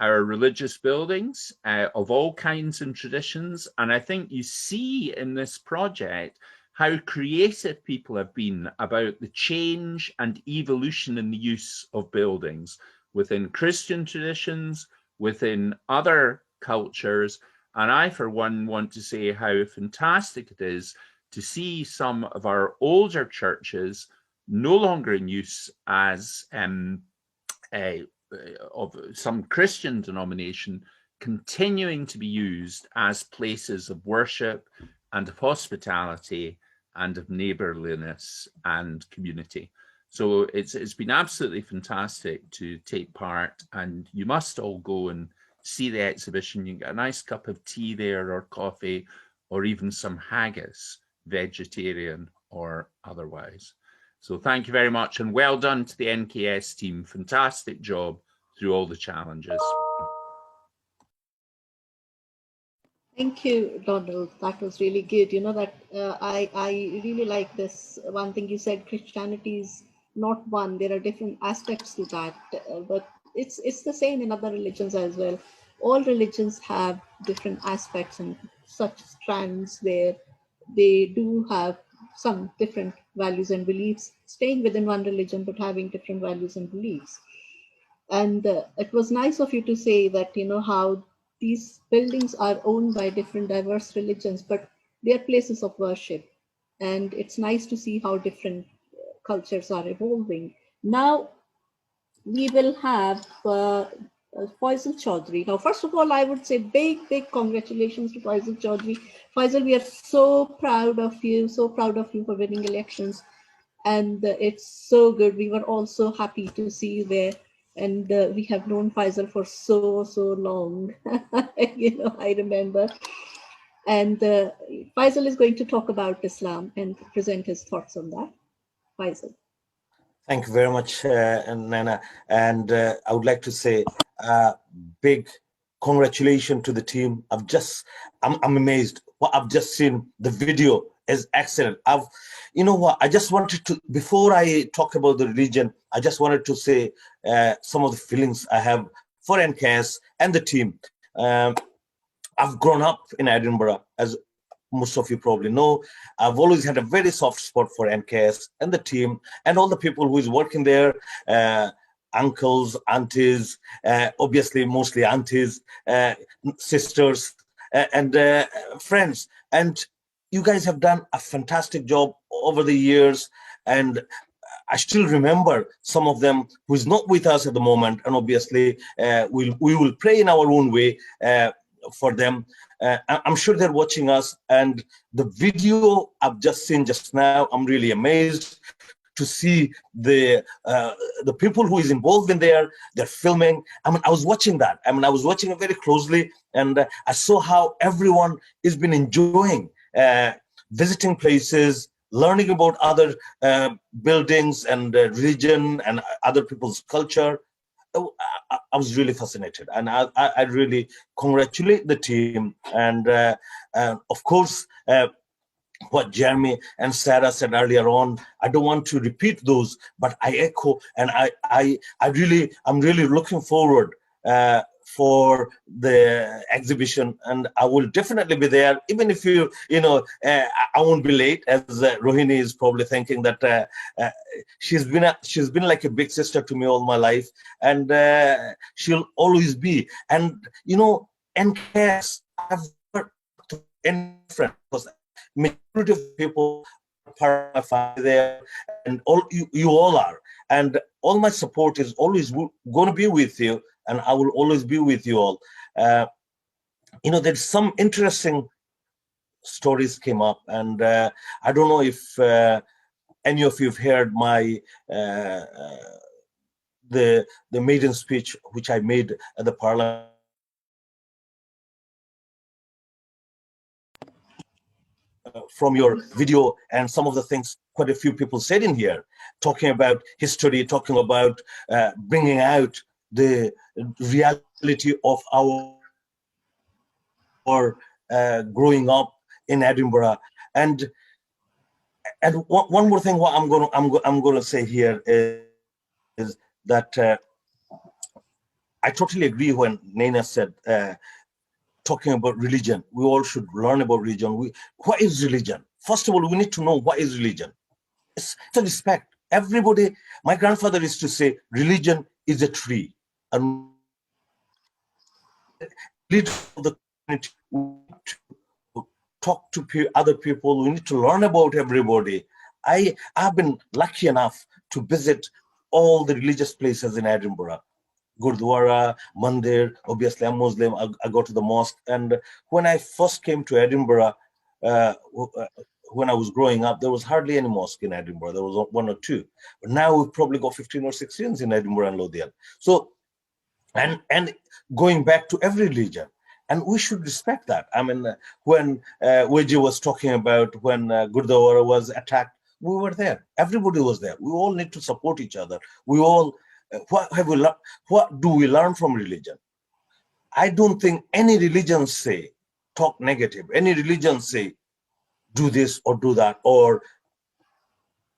religious buildings of all kinds and traditions, and I think you see in this project how creative people have been about the change and evolution in the use of buildings within Christian traditions, within other cultures. And I, for one, want to say how fantastic it is to see some of our older churches no longer in use as of some Christian denomination, continuing to be used as places of worship and of hospitality and of neighborliness and community. So it's been absolutely fantastic to take part, and you must all go and see the exhibition. You can get a nice cup of tea there, or coffee, or even some haggis, vegetarian or otherwise. So thank you very much, and well done to the NKS team. Fantastic job through all the challenges. Thank you, Donald. That was really good. You know that I really like this one thing you said. Christianity is not one. There are different aspects to that, but it's the same in other religions as well. All religions have different aspects and such strands where they do have some different values and beliefs, staying within one religion but having different values and beliefs. And it was nice of you to say that, you know, how these buildings are owned by different diverse religions, but they are places of worship. And it's nice to see how different cultures are evolving. Now we will have Faisal Chaudhry. Now, first of all, I would say big congratulations to Faisal Chaudhry. Faisal, we are so proud of you for winning elections. And it's so good. We were all so happy to see you there. And we have known Faisal for so long. You know, I remember. And Faisal is going to talk about Islam and present his thoughts on that. Faisal. Thank you very much, Nana. And I would like to say big congratulations to the team. I'm amazed. What I've just seen, the video is excellent. You know what, I just wanted to, before I talk about the religion, I just wanted to say some of the feelings I have for NKS and the team. I've grown up in Edinburgh, as most of you probably know. I've always had a very soft spot for NKS and the team and all the people who is working there, uncles, aunties, obviously mostly aunties, sisters, and friends. And you guys have done a fantastic job over the years, and I still remember some of them who is not with us at the moment, and obviously we will pray in our own way for them. I'm sure they're watching us, and the video I've just seen just now, I'm really amazed to see the people who is involved in there. They're filming. I mean, I was watching that. I mean, I was watching it very closely, and I saw how everyone has been enjoying visiting places, learning about other buildings and religion and other people's culture. I was really fascinated, and I really congratulate the team. And of course, what Jeremy and Sarah said earlier on, I don't want to repeat those, but I echo, and I'm really looking forward for the exhibition, and I will definitely be there, even if I won't be late, as Rohini is probably thinking that she's been like a big sister to me all my life, and she'll always be. And you know, NKS, I've worked to any friend, because majority of people are part of my family there, and all you all are, and all my support is always going to be with you, and I will always be with you all. You know, there's some interesting stories came up, and I don't know if any of you have heard my the maiden speech which I made at the Parliament. From your video, and some of the things quite a few people said in here, talking about history, talking about bringing out the reality of our growing up in Edinburgh. And and one more thing, what I'm gonna say here is that I totally agree when Naina said, talking about religion, we all should learn about religion. What is religion? First of all, we need to know what is religion. It's a respect. Everybody, my grandfather used to say, religion is a tree. And leader of the community, we need to talk to other people. We need to learn about everybody. I've been lucky enough to visit all the religious places in Edinburgh. Gurdwara, Mandir, obviously I'm Muslim, I go to the mosque. And when I first came to Edinburgh, when I was growing up, there was hardly any mosque in Edinburgh. There was one or two. But now we've probably got 15 or 16 in Edinburgh and Lothian. So, and going back to every religion, and we should respect that. I mean, when Weji was talking about when Gurdwara was attacked, we were there. Everybody was there. We all need to support each other. We all, what do we learn from religion? I don't think any religion say talk negative. Any religion say do this or do that. Or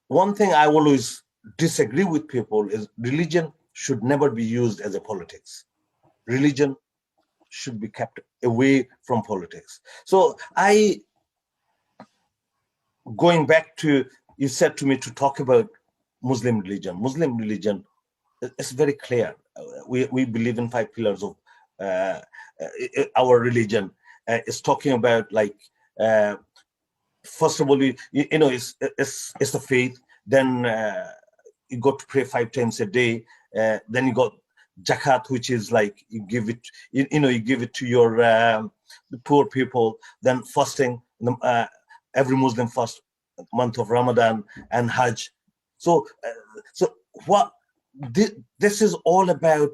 one thing I always disagree with people is religion should never be used as a politics. Religion should be kept away from politics. So going back to, you said to me to talk about Muslim religion. Muslim religion, it's very clear. We believe in 5 pillars of our religion. It's talking about like, first of all, it's the faith. Then you got to pray 5 times a day. Then you got zakat, which is like you give it, you give it to your the poor people. Then fasting, every Muslim fast month of Ramadan, and Hajj. So what this is all about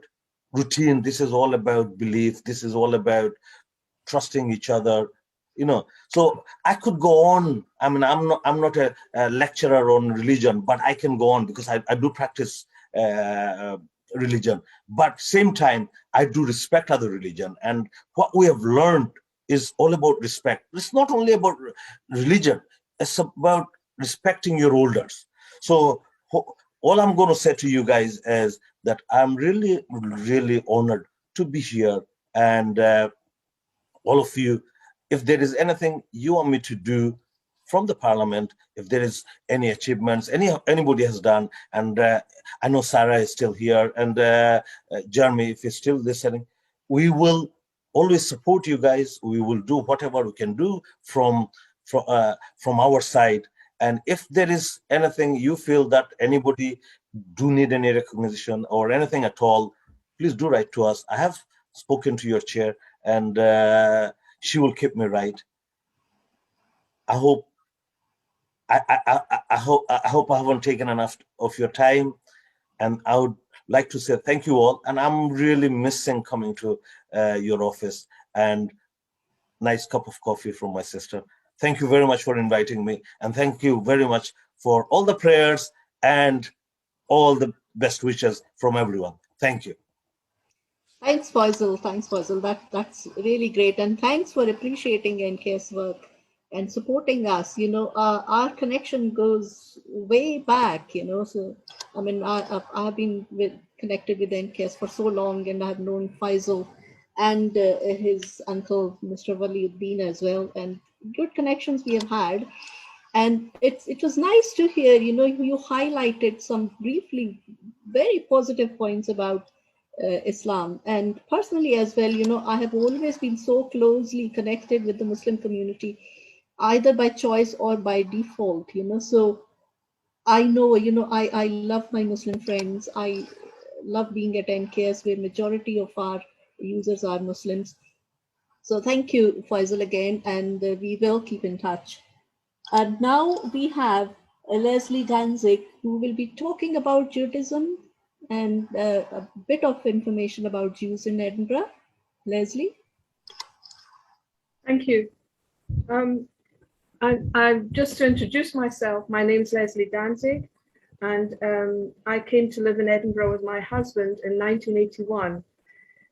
routine. This is all about belief. This is all about trusting each other. So I could go on. I mean, I'm not a lecturer on religion, but I can go on because I do practice religion. But same time, I do respect other religion. And what we have learned is all about respect. It's not only about religion. It's about respecting your elders. So all I'm going to say to you guys is that I'm really, really honored to be here. And all of you, if there is anything you want me to do from the parliament, if there is any achievements, anybody has done, and I know Sarah is still here, and Jeremy, if you're still listening, we will always support you guys. We will do whatever we can do from our side. And if there is anything you feel that anybody do need any recognition or anything at all, please do write to us. I have spoken to your chair, and she will keep me right. I hope I hope I haven't taken enough of your time, and I would like to say thank you all. And I'm really missing coming to your office, and nice cup of coffee from my sister. Thank you very much for inviting me, and thank you very much for all the prayers and all the best wishes from everyone. Thank you. Thanks, Faisal. Thanks, Faisal. That's really great, and thanks for appreciating NKS work and supporting us. Our connection goes way back. So I mean, I've been connected with NKS for so long, and I've known Faisal and his uncle, Mr. Waliuddin, as well, and good connections we have had. And it was nice to hear, you highlighted some briefly very positive points about Islam. And personally as well, I have always been so closely connected with the Muslim community, either by choice or by default, so I know, I love my Muslim friends. I love being at NKS, where majority of our users are Muslims. So thank you, Faisal, again, and we will keep in touch. And now we have Leslie Danzig, who will be talking about Judaism and a bit of information about Jews in Edinburgh. Leslie? Thank you. Just to introduce myself, my name's Leslie Danzig, and I came to live in Edinburgh with my husband in 1981.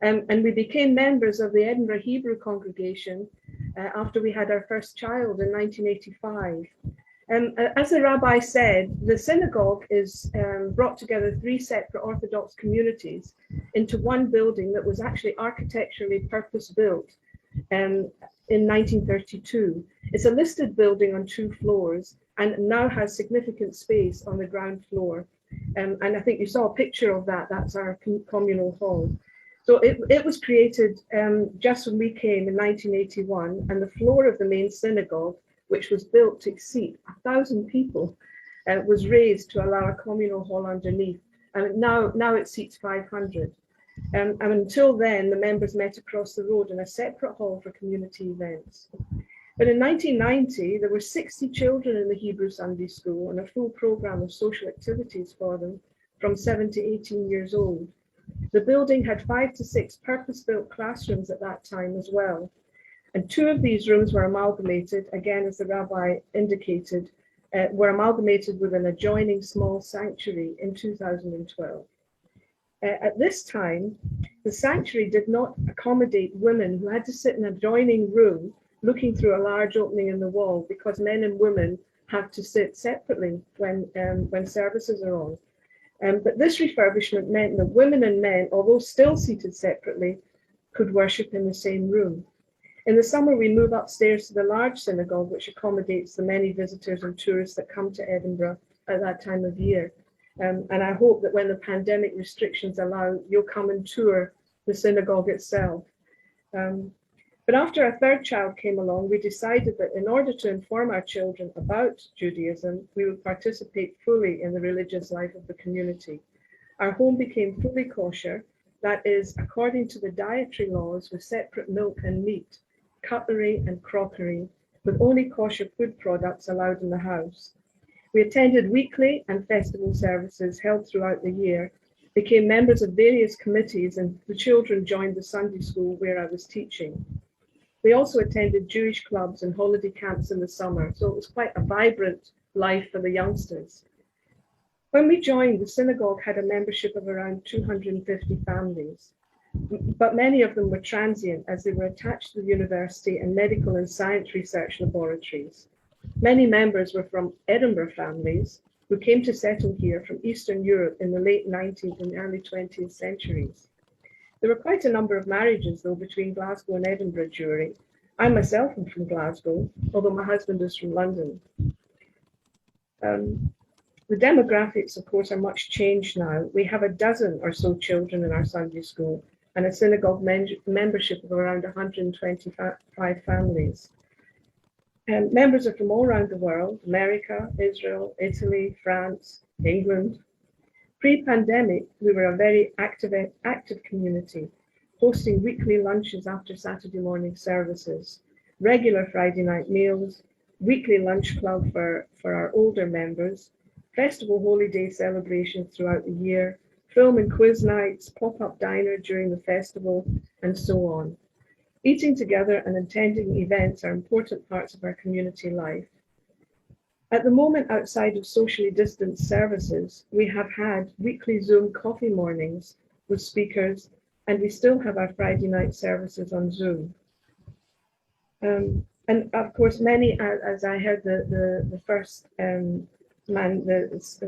And we became members of the Edinburgh Hebrew congregation after we had our first child in 1985. As the rabbi said, the synagogue is brought together 3 separate Orthodox communities into one building that was actually architecturally purpose-built in 1932. It's a listed building on 2 floors and now has significant space on the ground floor. And I think you saw a picture of that. That's our communal hall. So it was created just when we came in 1981, and the floor of the main synagogue, which was built to seat 1,000 people, was raised to allow a communal hall underneath. And now it seats 500. And until then, the members met across the road in a separate hall for community events. But in 1990, there were 60 children in the Hebrew Sunday School and a full program of social activities for them from 7 to 18 years old. The building had 5 to 6 purpose-built classrooms at that time as well. And 2 of these rooms were amalgamated, again, as the rabbi indicated, were amalgamated with an adjoining small sanctuary in 2012. At this time, the sanctuary did not accommodate women who had to sit in an adjoining room looking through a large opening in the wall, because men and women have to sit separately when services are on. But this refurbishment meant that women and men, although still seated separately, could worship in the same room. In the summer, we move upstairs to the large synagogue, which accommodates the many visitors and tourists that come to Edinburgh at that time of year. And I hope that when the pandemic restrictions allow, you'll come and tour the synagogue itself. But after our 3rd child came along, we decided that in order to inform our children about Judaism, we would participate fully in the religious life of the community. Our home became fully kosher, that is, according to the dietary laws, with separate milk and meat, cutlery and crockery, with only kosher food products allowed in the house. We attended weekly and festival services held throughout the year, became members of various committees, and the children joined the Sunday school where I was teaching. We also attended Jewish clubs and holiday camps in the summer, so it was quite a vibrant life for the youngsters. When we joined, the synagogue had a membership of around 250 families, but many of them were transient as they were attached to the university and medical and science research laboratories. Many members were from Edinburgh families who came to settle here from Eastern Europe in the late 19th and early 20th centuries. There were quite a number of marriages, though, between Glasgow and Edinburgh during. I myself am from Glasgow, although my husband is from London. The demographics, of course, are much changed now. We have a dozen or so children in our Sunday school and a synagogue membership of around 125 families. Members are from all around the world: America, Israel, Italy, France, England. Pre-pandemic, we were a very active community, hosting weekly lunches after Saturday morning services, regular Friday night meals, weekly lunch club for our older members, festival holy day celebrations throughout the year, film and quiz nights, pop-up diner during the festival, and so on. Eating together and attending events are important parts of our community life. At the moment, outside of socially distanced services, we have had weekly Zoom coffee mornings with speakers, and we still have our Friday night services on Zoom. And of course, many, as I heard the first man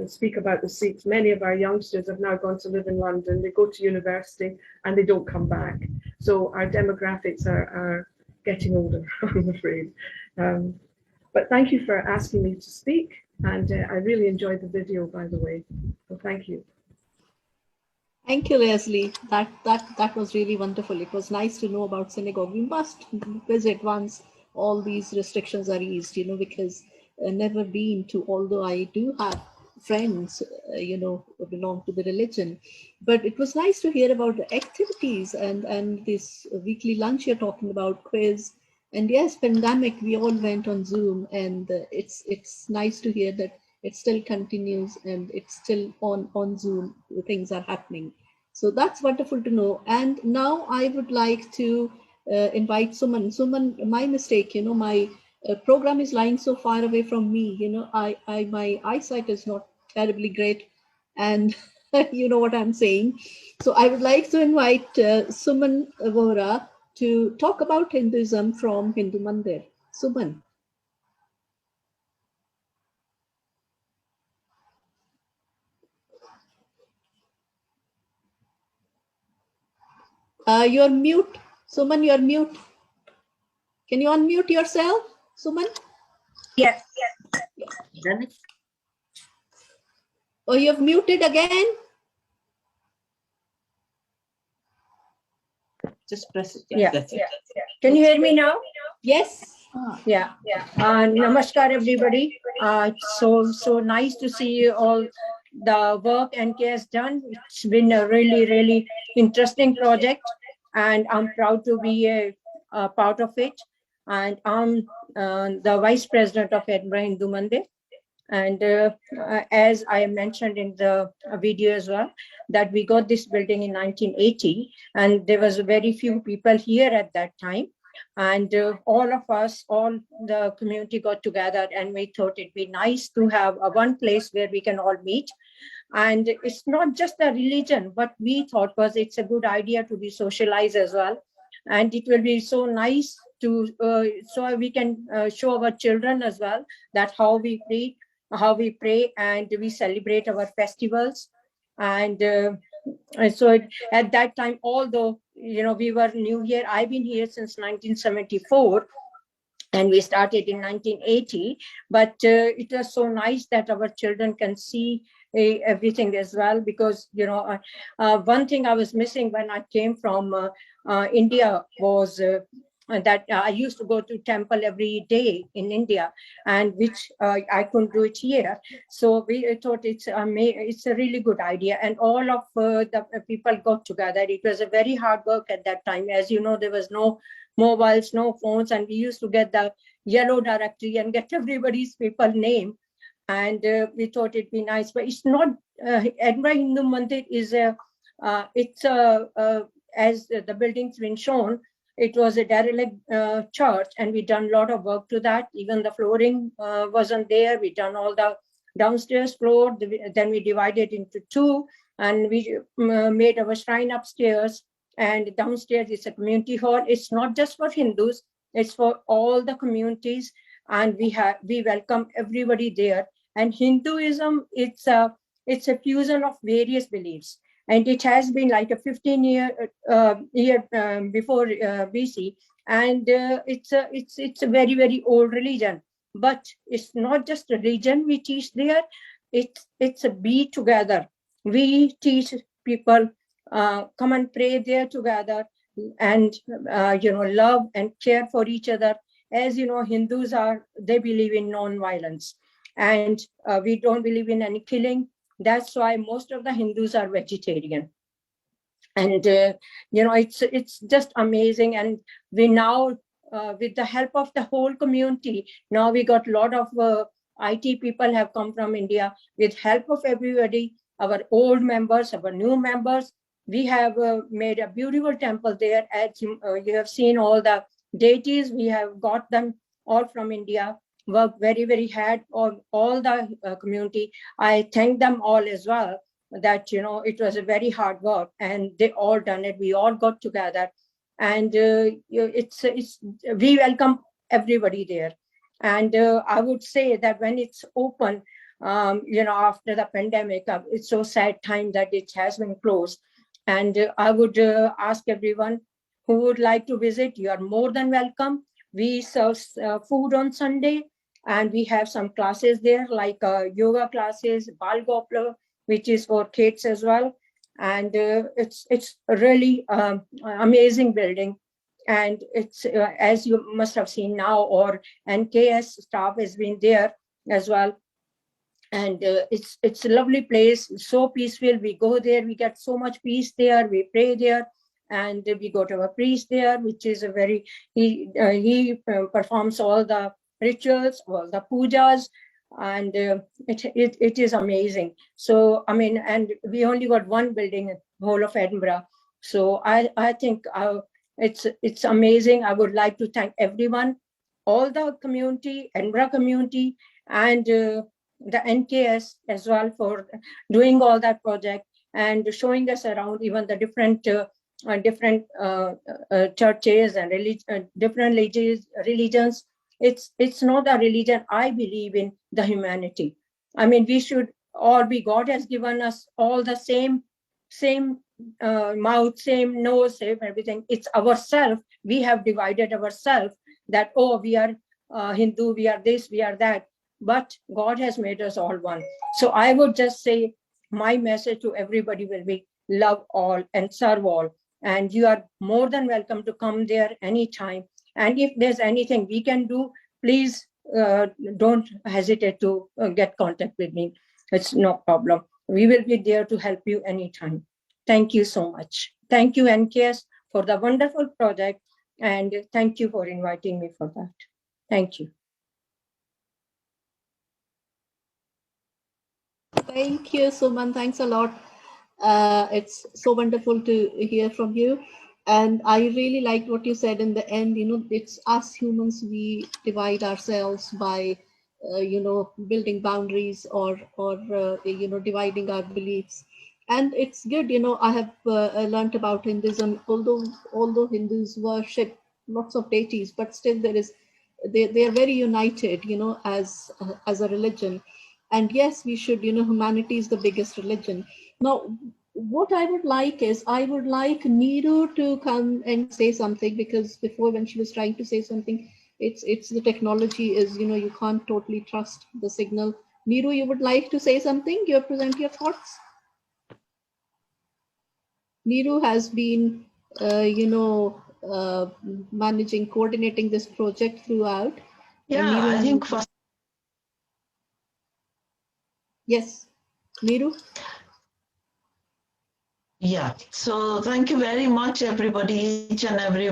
speak about the seats, many of our youngsters have now gone to live in London. They go to university and they don't come back. So our demographics are getting older, I'm afraid. But thank you for asking me to speak, and I really enjoyed the video, by the way. So thank you. Thank you, Leslie. That was really wonderful. It was nice to know about synagogue. We must visit once all these restrictions are eased, because I've never been to, although I do have friends, who belong to the religion. But it was nice to hear about the activities and this weekly lunch you're talking about, quiz. And yes, pandemic, we all went on Zoom, and it's nice to hear that it still continues and it's still on Zoom, things are happening. So that's wonderful to know. And now I would like to invite Suman. Suman, my mistake, my program is lying so far away from me. My eyesight is not terribly great, and you know what I'm saying. So I would like to invite Suman Vora to talk about Hinduism from Hindu Mandir. Suman. You're mute. Suman, you're mute. Can you unmute yourself, Suman? Yes. Done it. Oh, you've muted again? Just press it. Yeah. That's it. Can you hear me now? Yes. Yeah. Namaskar, everybody. It's so nice to see all the work NK has done. It's been a really interesting project, and I'm proud to be a part of it. And I'm the vice president of Edinburgh Hindu Mandir. And as I mentioned in the video as well, that we got this building in 1980, and there was very few people here at that time. And all of us, all the community got together, and we thought it'd be nice to have one place where we can all meet. And it's not just a religion, but we thought was it's a good idea to be socialized as well. And it will be so nice to, so we can show our children as well that how we pray and we celebrate our festivals. And so at that time, although, you know, we were new here, I've been here since 1974, and we started in 1980, but it was so nice that our children can see everything as well, because, you know, one thing I was missing when I came from India was that I used to go to temple every day in India, and which I couldn't do it here. So we thought it's a really good idea, and all of the people got together. It was a very hard work at that time. As you know, there was no mobiles, no phones, and we used to get the yellow directory and get everybody's people name. And we thought it'd be nice, but it's not. Edinburgh Hindu Mandir is as the building's been shown, it was a derelict church, and we done a lot of work to that. Even the flooring wasn't there. We done all the downstairs floor. Then we divided into two, and we made our shrine upstairs. And downstairs is a community hall. It's not just for Hindus; it's for all the communities, and we welcome everybody there. And Hinduism, it's a fusion of various beliefs. And it has been like a 15-year before BC, and it's a very old religion. But it's not just religion we teach there; it's a be together. We teach people come and pray there together, and you know, love and care for each other. As you know, Hindus they believe in non-violence, and we don't believe in any killing. That's why most of the Hindus are vegetarian. And you know, it's just amazing. And we now, with the help of the whole community, now we got a lot of IT people have come from India. With help of everybody, our old members, our new members, we have made a beautiful temple there. As you have seen all the deities, we have got them all from India. Worked very hard on all the community. I thank them all as well, that, you know, it was a very hard work, and they all done it. We all got together, and we welcome everybody there. And I would say that when it's open, you know, after the pandemic, it's so sad time that it has been closed. And I would ask everyone who would like to visit, you are more than welcome. We serve food on Sunday, and we have some classes there, like yoga classes, Bal Gopala, which is for kids as well. And it's a really amazing building. And it's as you must have seen now, or NKS staff has been there as well. And it's a lovely place, so peaceful. We go there, we get so much peace there. We pray there, and we go to a priest there, which is a very, he performs all the rituals, all the pujas, and it is amazing. So I mean, and we only got one building in the whole of Edinburgh. So I think it's amazing. I would like to thank everyone, all the community, Edinburgh community, and the NKS as well, for doing all that project and showing us around, even the different churches and different religions. It's not a religion. I believe in the humanity. I mean, we should all be, God has given us all the same mouth, same nose, same everything. It's ourselves. We have divided ourselves that, oh, we are Hindu, we are this, we are that. But God has made us all one. So I would just say my message to everybody will be love all and serve all. And you are more than welcome to come there anytime. And if there's anything we can do, please don't hesitate to get contact with me. It's no problem. We will be there to help you anytime. Thank you so much. Thank you, NKS, for the wonderful project. And thank you for inviting me for that. Thank you. Thank you, Suman. Thanks a lot. It's so wonderful to hear from you. And I really liked what you said in the end. You know, it's us humans, we divide ourselves by, you know, building boundaries or you know, dividing our beliefs. And it's good, you know, I have learned about Hinduism, although Hindus worship lots of deities, but still they are very united, you know, as a religion. And yes, we should, you know, humanity is the biggest religion. Now, what I would like is, I would like Neeru to come and say something, because before when she was trying to say something, it's the technology is, you know, you can't totally trust the signal. Neeru, you would like to say something? You present your thoughts. Neeru has been, you know, managing, coordinating this project throughout. Yeah, I think first. Yes, Neeru. Yeah, so thank you very much, everybody, each and every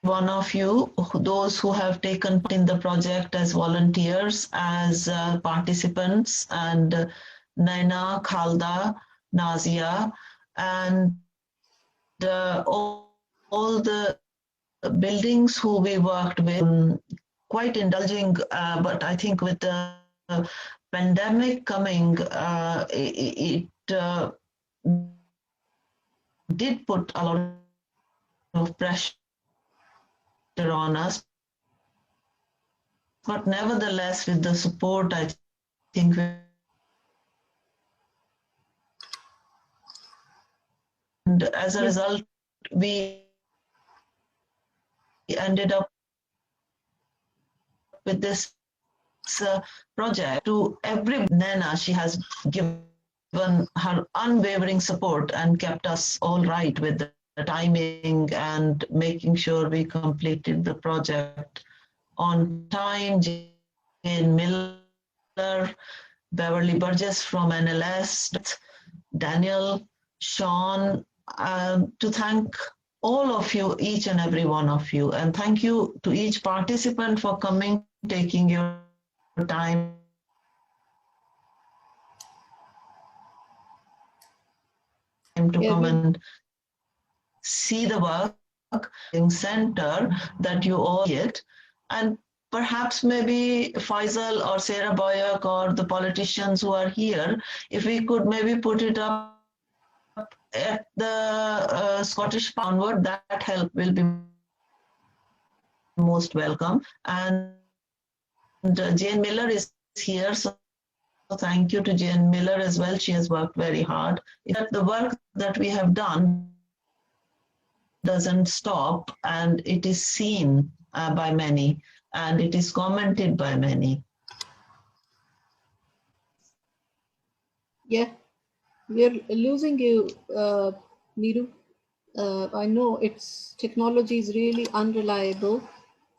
one of you, those who have taken part in the project as volunteers, as participants, and Naina, Khalda, Nazia, and all the buildings who we worked with, quite indulging, but I think with the pandemic coming, it did put a lot of pressure on us. But nevertheless, with the support, I think and as a result, we ended up with this project. To every Nana, she has given her unwavering support and kept us all right with the timing and making sure we completed the project on time. Jane Miller, Beverly Burgess from NLS, Daniel, Sean, to thank all of you, each and every one of you. And thank you to each participant for coming, taking your time to come and see the work in center that you all get. And perhaps maybe Faisal or Sarah Boyack or the politicians who are here, if we could maybe put it up at the Scottish Onward, that help will be most welcome. And Jane Miller is here, so thank you to Jane Miller as well. She has worked very hard. The work that we have done doesn't stop, and it is seen by many, and it is commented by many. Yeah, we're losing you, Neeru. I know it's technology is really unreliable.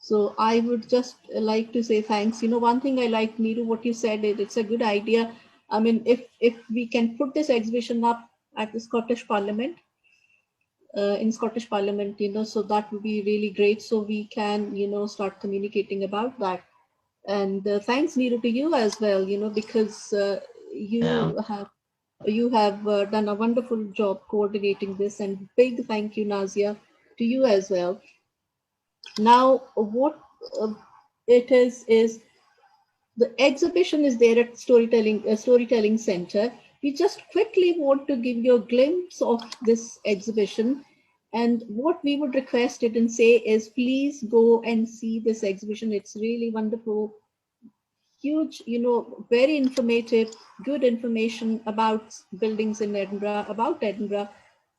So I would just like to say thanks. You know, one thing I like, Neeru, what you said, it's a good idea. I mean, if we can put this exhibition up at the Scottish Parliament, in Scottish Parliament, you know, so that would be really great. So we can, you know, start communicating about that. And thanks, Neeru, to you as well, you know, because you have done a wonderful job coordinating this, and big thank you, Nazia, to you as well. Now, what it is the exhibition is there at Storytelling Center. We just quickly want to give you a glimpse of this exhibition, and what we would request it and say is, please go and see this exhibition. It's really wonderful, huge, you know, very informative, good information about buildings in Edinburgh, about Edinburgh.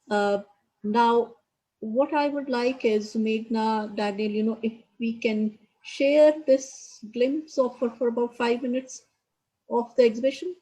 Now, what I would like is, Meghna, Daniel, if we can share this glimpse of for about 5 minutes of the exhibition.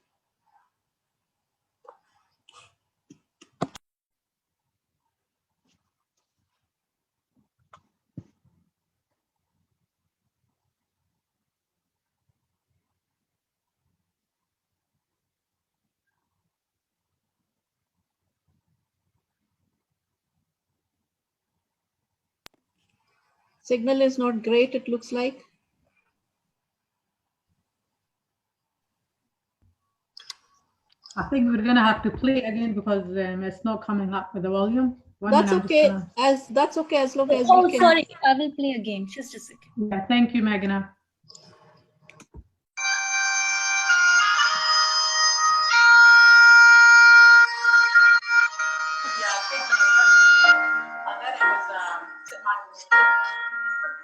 Signal is not great, it looks like. I think we're gonna have to play it again because it's not coming up with the volume. That's okay. That's okay as long as Oh, we can. sorry, I will play again. Just a second. Yeah, thank you, Meghna.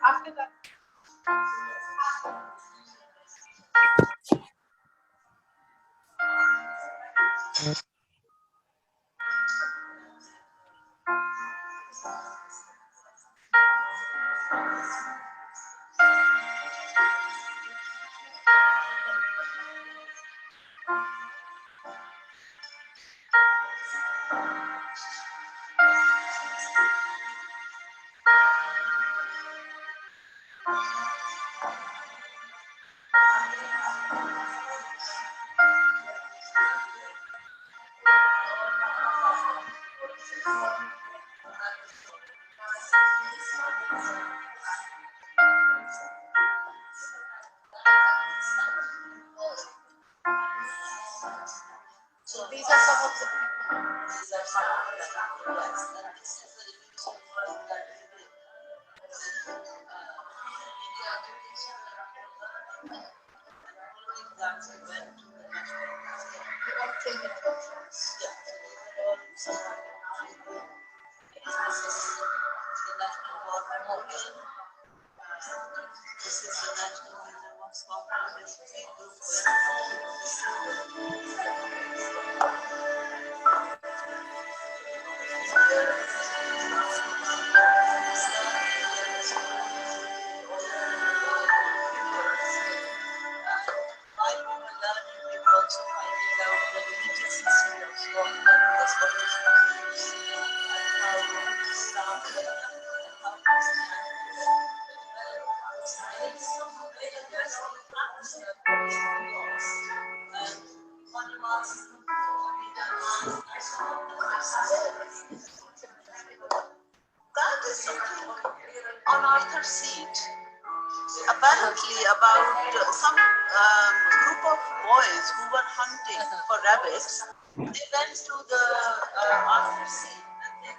After that. So these are some of the. These are some of the. Yes, and this is the This is the National Museum of Scotland. This is a group That is something on Arthur's Seat. Apparently, about some group of boys who were hunting for rabbits, they went to the Arthur's Seat and they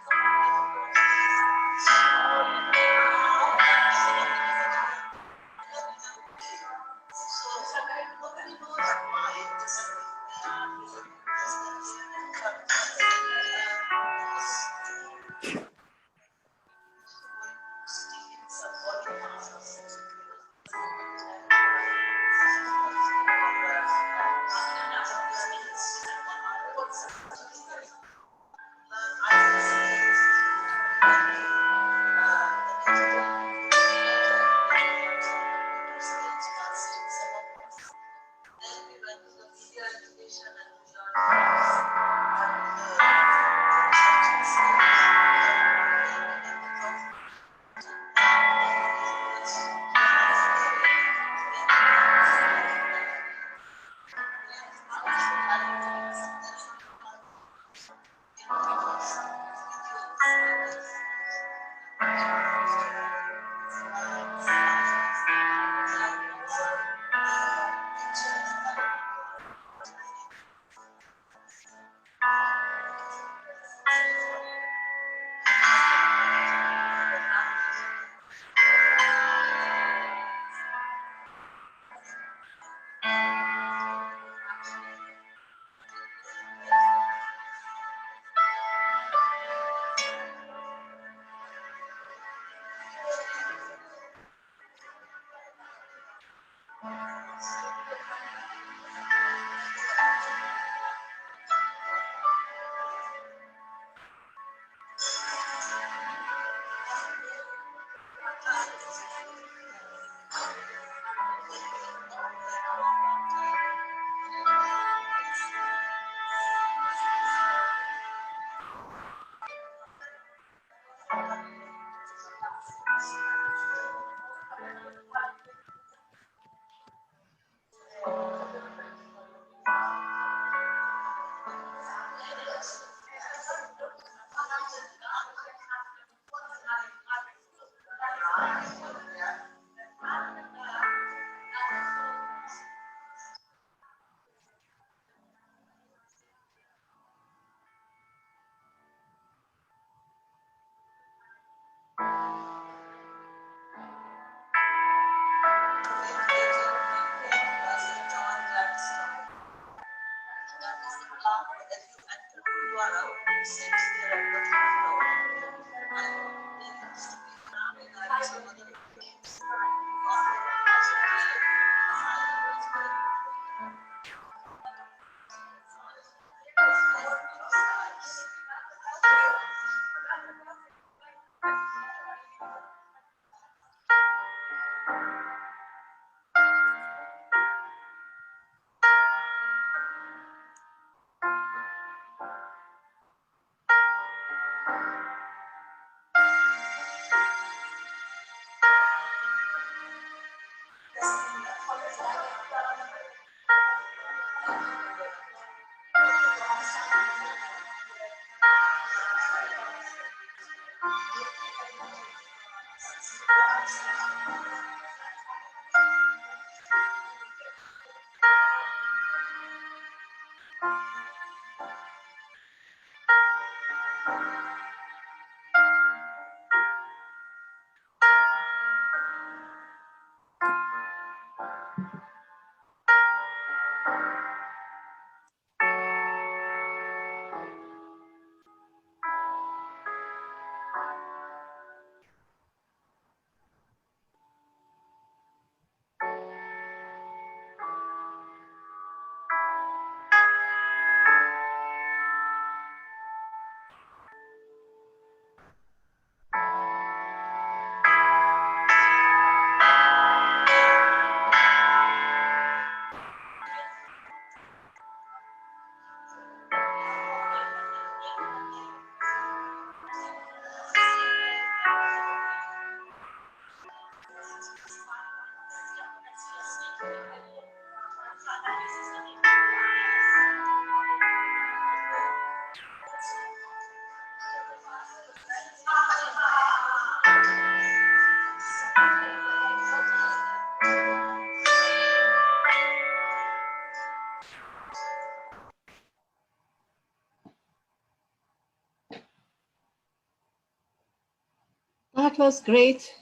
That was great.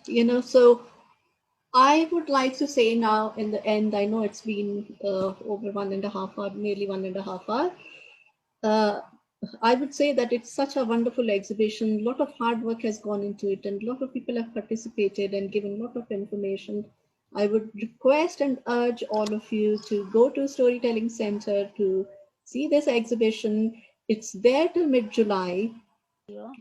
So I would like to say now in the end, I know it's been over 1.5 hour, nearly 1.5 hour. I would say that it's such a wonderful exhibition. A lot of hard work has gone into it, and a lot of people have participated and given a lot of information. I would request and urge all of you to go to Storytelling Center to see this exhibition. It's there till mid-July,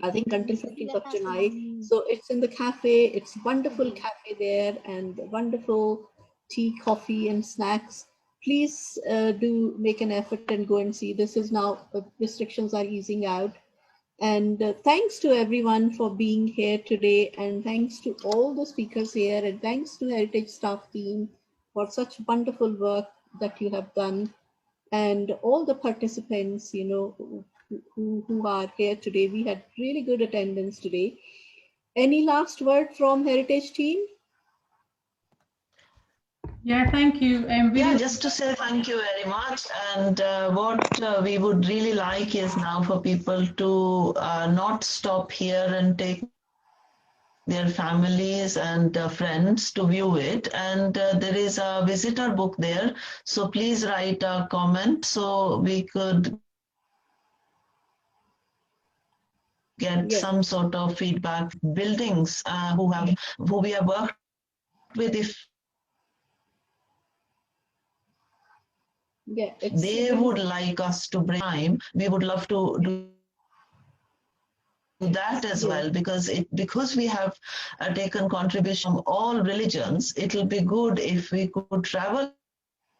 I think until 15th of July. So it's in the cafe. It's wonderful cafe there, and wonderful tea, coffee, and snacks. Please do make an effort and go and see. This is now, restrictions are easing out. And thanks to everyone for being here today, and thanks to all the speakers here, and thanks to Heritage staff team for such wonderful work that you have done, and all the participants, who are here today. We had really good attendance today. Any last word from Heritage team? Yeah, thank you. Just to say thank you very much. And what we would really like is now for people to not stop here and take their families and friends to view it. And there is a visitor book there. So please write a comment so we could get some sort of feedback. Buildings who we have worked with, if they would like us to bring time, we would love to do that as well, because we have taken contribution from all religions. It will be good if we could travel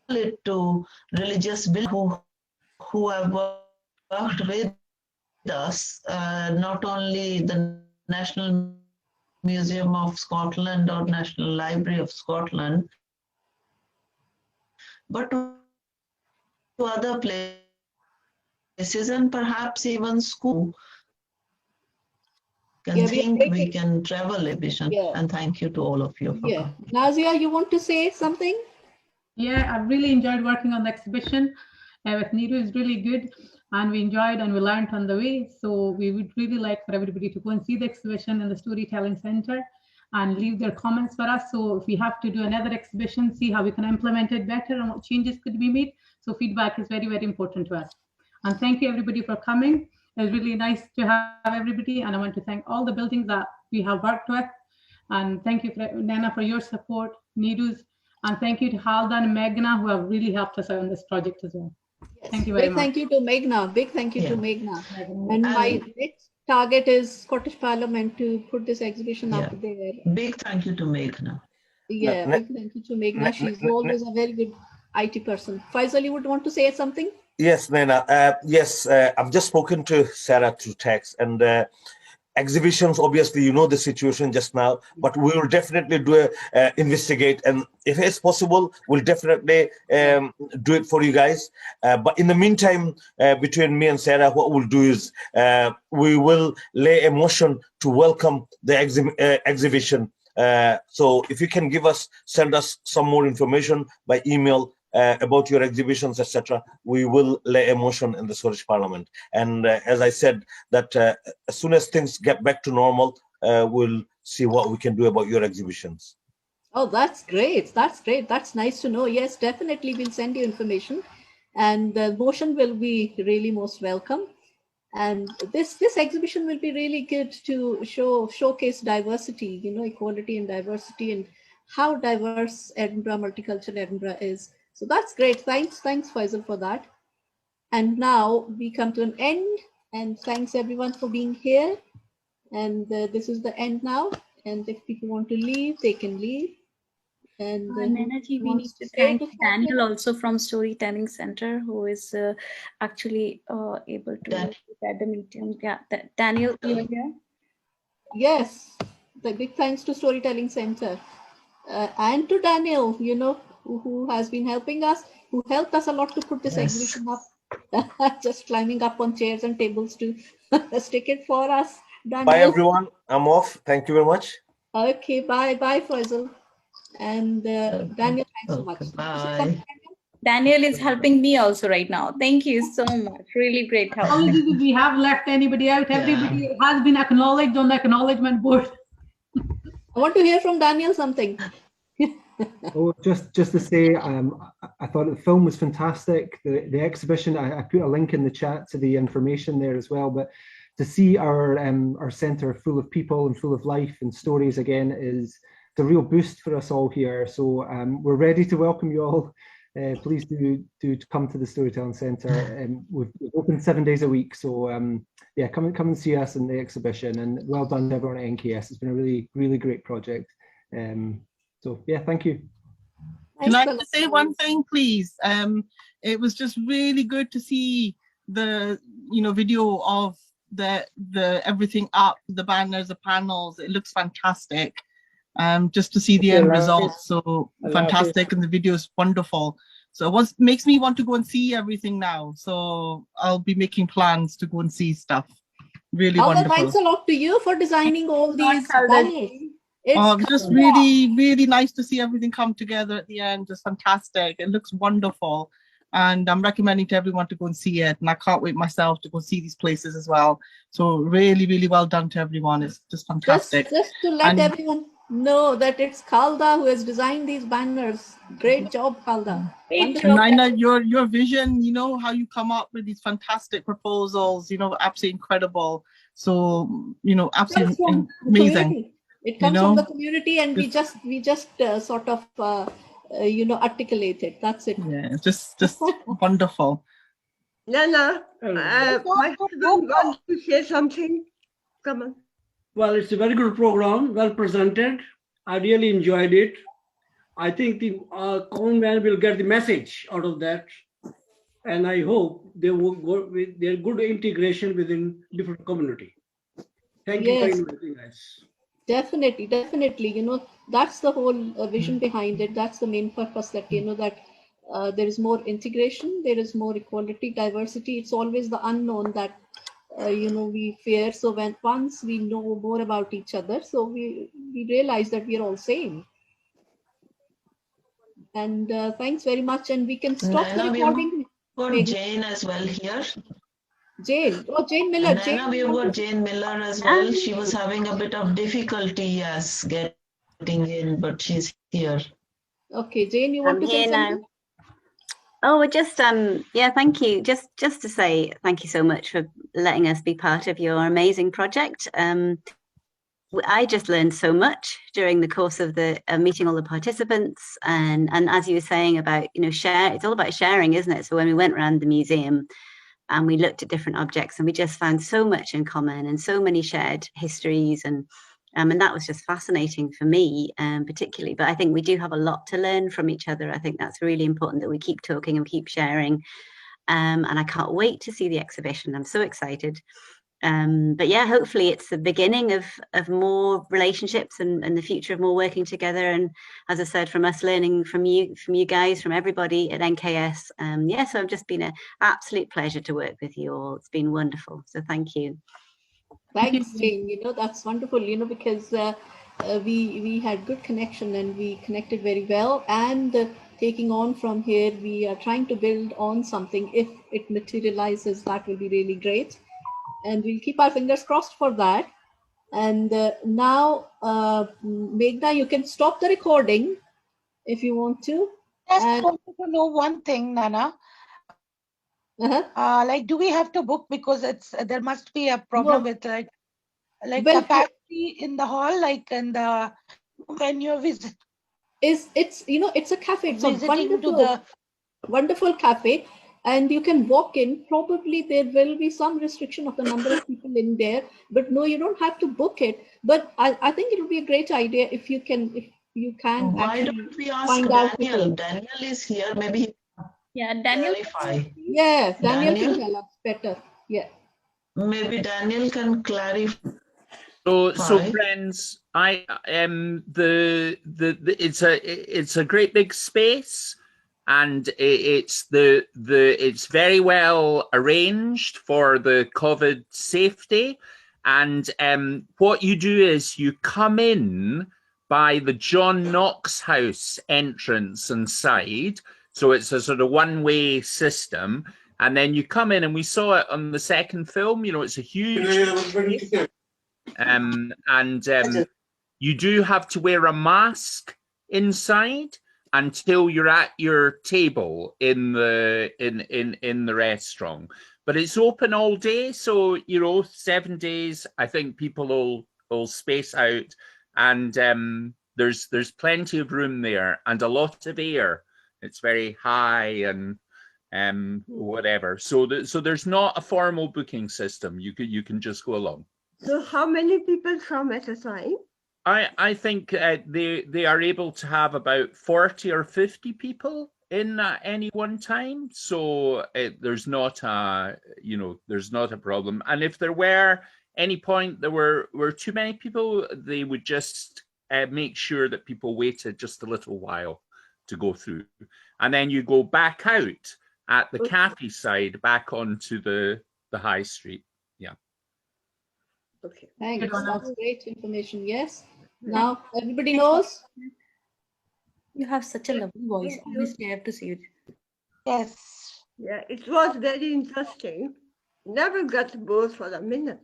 it to religious buildings who have worked with us, not only the National Museum of Scotland or National Library of Scotland, but to other places, and perhaps even school. We can travel a vision. And thank you to all of you for coming. Nazia, you want to say something? Yeah, I really enjoyed working on the exhibition with Needu. It's really good, and we enjoyed and we learned on the way. So we would really like for everybody to go and see the exhibition in the Storytelling Center and leave their comments for us. So if we have to do another exhibition, see how we can implement it better and what changes could be made. So feedback is very, very important to us. And thank you everybody for coming. It's really nice to have everybody, and I want to thank all the buildings that we have worked with. And thank you, Nana, for your support, Needu's, and thank you to Haldan and Meghna, who have really helped us out on this project as well. Thank you very much. Thank you to Meghna. Big thank you to Meghna. And my next target is Scottish Parliament to put this exhibition up there. Big thank you to Meghna. Big thank you to Meghna. She's always a very good IT person. Faisal, you would want to say something? Yes, Nana. I've just spoken to Sarah through text, and exhibitions, obviously, you know the situation just now, but we will definitely do investigate, and if it's possible, we'll definitely do it for you guys. But in the meantime, between me and Sarah, what we'll do is we will lay a motion to welcome the exhibition. So if you can send us some more information by email about your exhibitions, etc., we will lay a motion in the Scottish Parliament. And as I said, that as soon as things get back to normal, we'll see what we can do about your exhibitions. Oh, that's great. That's great. That's nice to know. Yes, definitely we'll send you information, and the motion will be really most welcome. And this exhibition will be really good to showcase diversity, equality and diversity, and how diverse Edinburgh, multicultural Edinburgh is. So that's great. Thanks, Faisal, for that. And now we come to an end, and thanks everyone for being here. And this is the end now. And if people want to leave, they can leave. And Nanaji, we need to thank Daniel also from Storytelling Center, who is actually able to at the meeting. Yeah, Daniel, you're here? Yes, the big thanks to Storytelling Center and to Daniel. who has been helping us, who helped us a lot to put this exhibition up. Just climbing up on chairs and tables to stick it for us. Daniel. Bye, everyone. I'm off. Thank you very much. Okay, bye, Faisal. And Daniel, thanks so much. Bye. Daniel is helping me also right now. Thank you so much. Really great help. Apologies if we have left anybody out. Everybody has been acknowledged on the acknowledgement board. I want to hear from Daniel something. Oh, just to say, I thought the film was fantastic. The exhibition, I put a link in the chat to the information there as well. But to see our centre full of people and full of life and stories again is the real boost for us all here. So we're ready to welcome you all. Please do come to the Storytelling Centre. We've open 7 days a week. So yeah, come and see us in the exhibition. And well done to everyone at NKS. It's been a really great project. So yeah, thank you. Can I just say one thing, please? It was just really good to see the video of the everything up, the banners, the panels. It looks fantastic. Just to see the end result, so fantastic, and the video is wonderful. So what makes me want to go and see everything now. So I'll be making plans to go and see stuff. Really wonderful. Thanks a lot to you for designing all these banners. Just really nice to see everything come together at the end. Just fantastic. It looks wonderful. And I'm recommending to everyone to go and see it. And I can't wait myself to go see these places as well. So really well done to everyone. It's just fantastic. Just to let everyone know that it's Khalda who has designed these banners. Great job, Khalda. Naina, your vision, how you come up with these fantastic proposals, absolutely incredible. So, absolutely amazing. It comes from the community, and we just sort of articulate it. That's it. Yeah, just wonderful. Nana, my husband wants to say something. Come on. Well, it's a very good program, well presented. I really enjoyed it. I think the common man will get the message out of that, and I hope they will go with their good integration within different community. Thank you very much, guys. Definitely. That's the whole vision behind it. That's the main purpose, that that there is more integration, there is more equality, diversity. It's always the unknown that we fear. So once we know more about each other, so we realize that we are all same. And thanks very much. And we can stop the recording. We've got Jane as well here. Jane Miller. We've got Jane Miller as well. She was having a bit of difficulty getting in, but she's here. Okay, Jane, you want to say something? Now. Oh, just yeah, thank you. Just to say thank you so much for letting us be part of your amazing project. I just learned so much during the course of the meeting all the participants, and as you were saying about share. It's all about sharing, isn't it? So when we went around the museum and we looked at different objects, and we just found so much in common and so many shared histories, and that was just fascinating for me, particularly. But I think we do have a lot to learn from each other. I think that's really important, that we keep talking and keep sharing. And I can't wait to see the exhibition. I'm so excited. But yeah, hopefully it's the beginning of more relationships and the future of more working together. And as I said, from us learning from you guys, from everybody at NKS. Yeah, so it's just been an absolute pleasure to work with you all. It's been wonderful. So thank you. Thanks, Jane. That's wonderful, because we had good connection and we connected very well. And taking on from here, we are trying to build on something. If it materializes, that will be really great. And we'll keep our fingers crossed for that. And now, Meghna, you can stop the recording if you want to. Just wanted to know one thing, Nana. Like, do we have to book, because there must be a problem with like capacity in the hall, like in the when you visit? It's a cafe. It's a wonderful cafe, and you can walk in. Probably there will be some restriction of the number of people in there, but no, you don't have to book it. But I think it would be a great idea if you can Why don't we ask Daniel? Daniel is here. Maybe. Yeah, Daniel. Yeah, Daniel can tell us better. Yeah. Maybe Daniel can clarify. So Right. friends, it's a great big space, and it's very well arranged for the COVID safety. And what you do is you come in by the John Knox House entrance and side. So it's a sort of one-way system. And then you come in, and we saw it on the second film, you know, it's a huge space. You do have to wear a mask inside until you're at your table in the restaurant. But it's open all day, so 7 days. I think people will space out, and there's plenty of room there and a lot of air. It's very high and whatever. So there's not a formal booking system. You can just go along. So how many people come at a time? I think they are able to have about 40 or 50 people in any one time. So there's not a problem. And if there were any point there were too many people, they would just make sure that people waited just a little while to go through. And then you go back out at the cafe side, back onto the high street. Yeah. Okay. Thanks. That's great information. Yes. Now everybody knows. You have such a lovely voice. Honestly, I have to say it. Yes. Yeah, it was very interesting. Never got bored for a minute.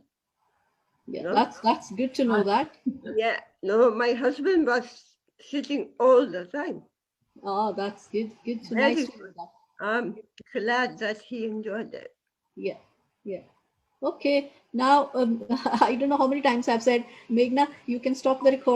Yeah, no? That's good to know that. Yeah. No, my husband was sitting all the time. Oh, that's good. Good to know that. I'm glad that he enjoyed it. Yeah. Yeah. Okay. Now, I don't know how many times I've said, Meghna, you can stop the recording.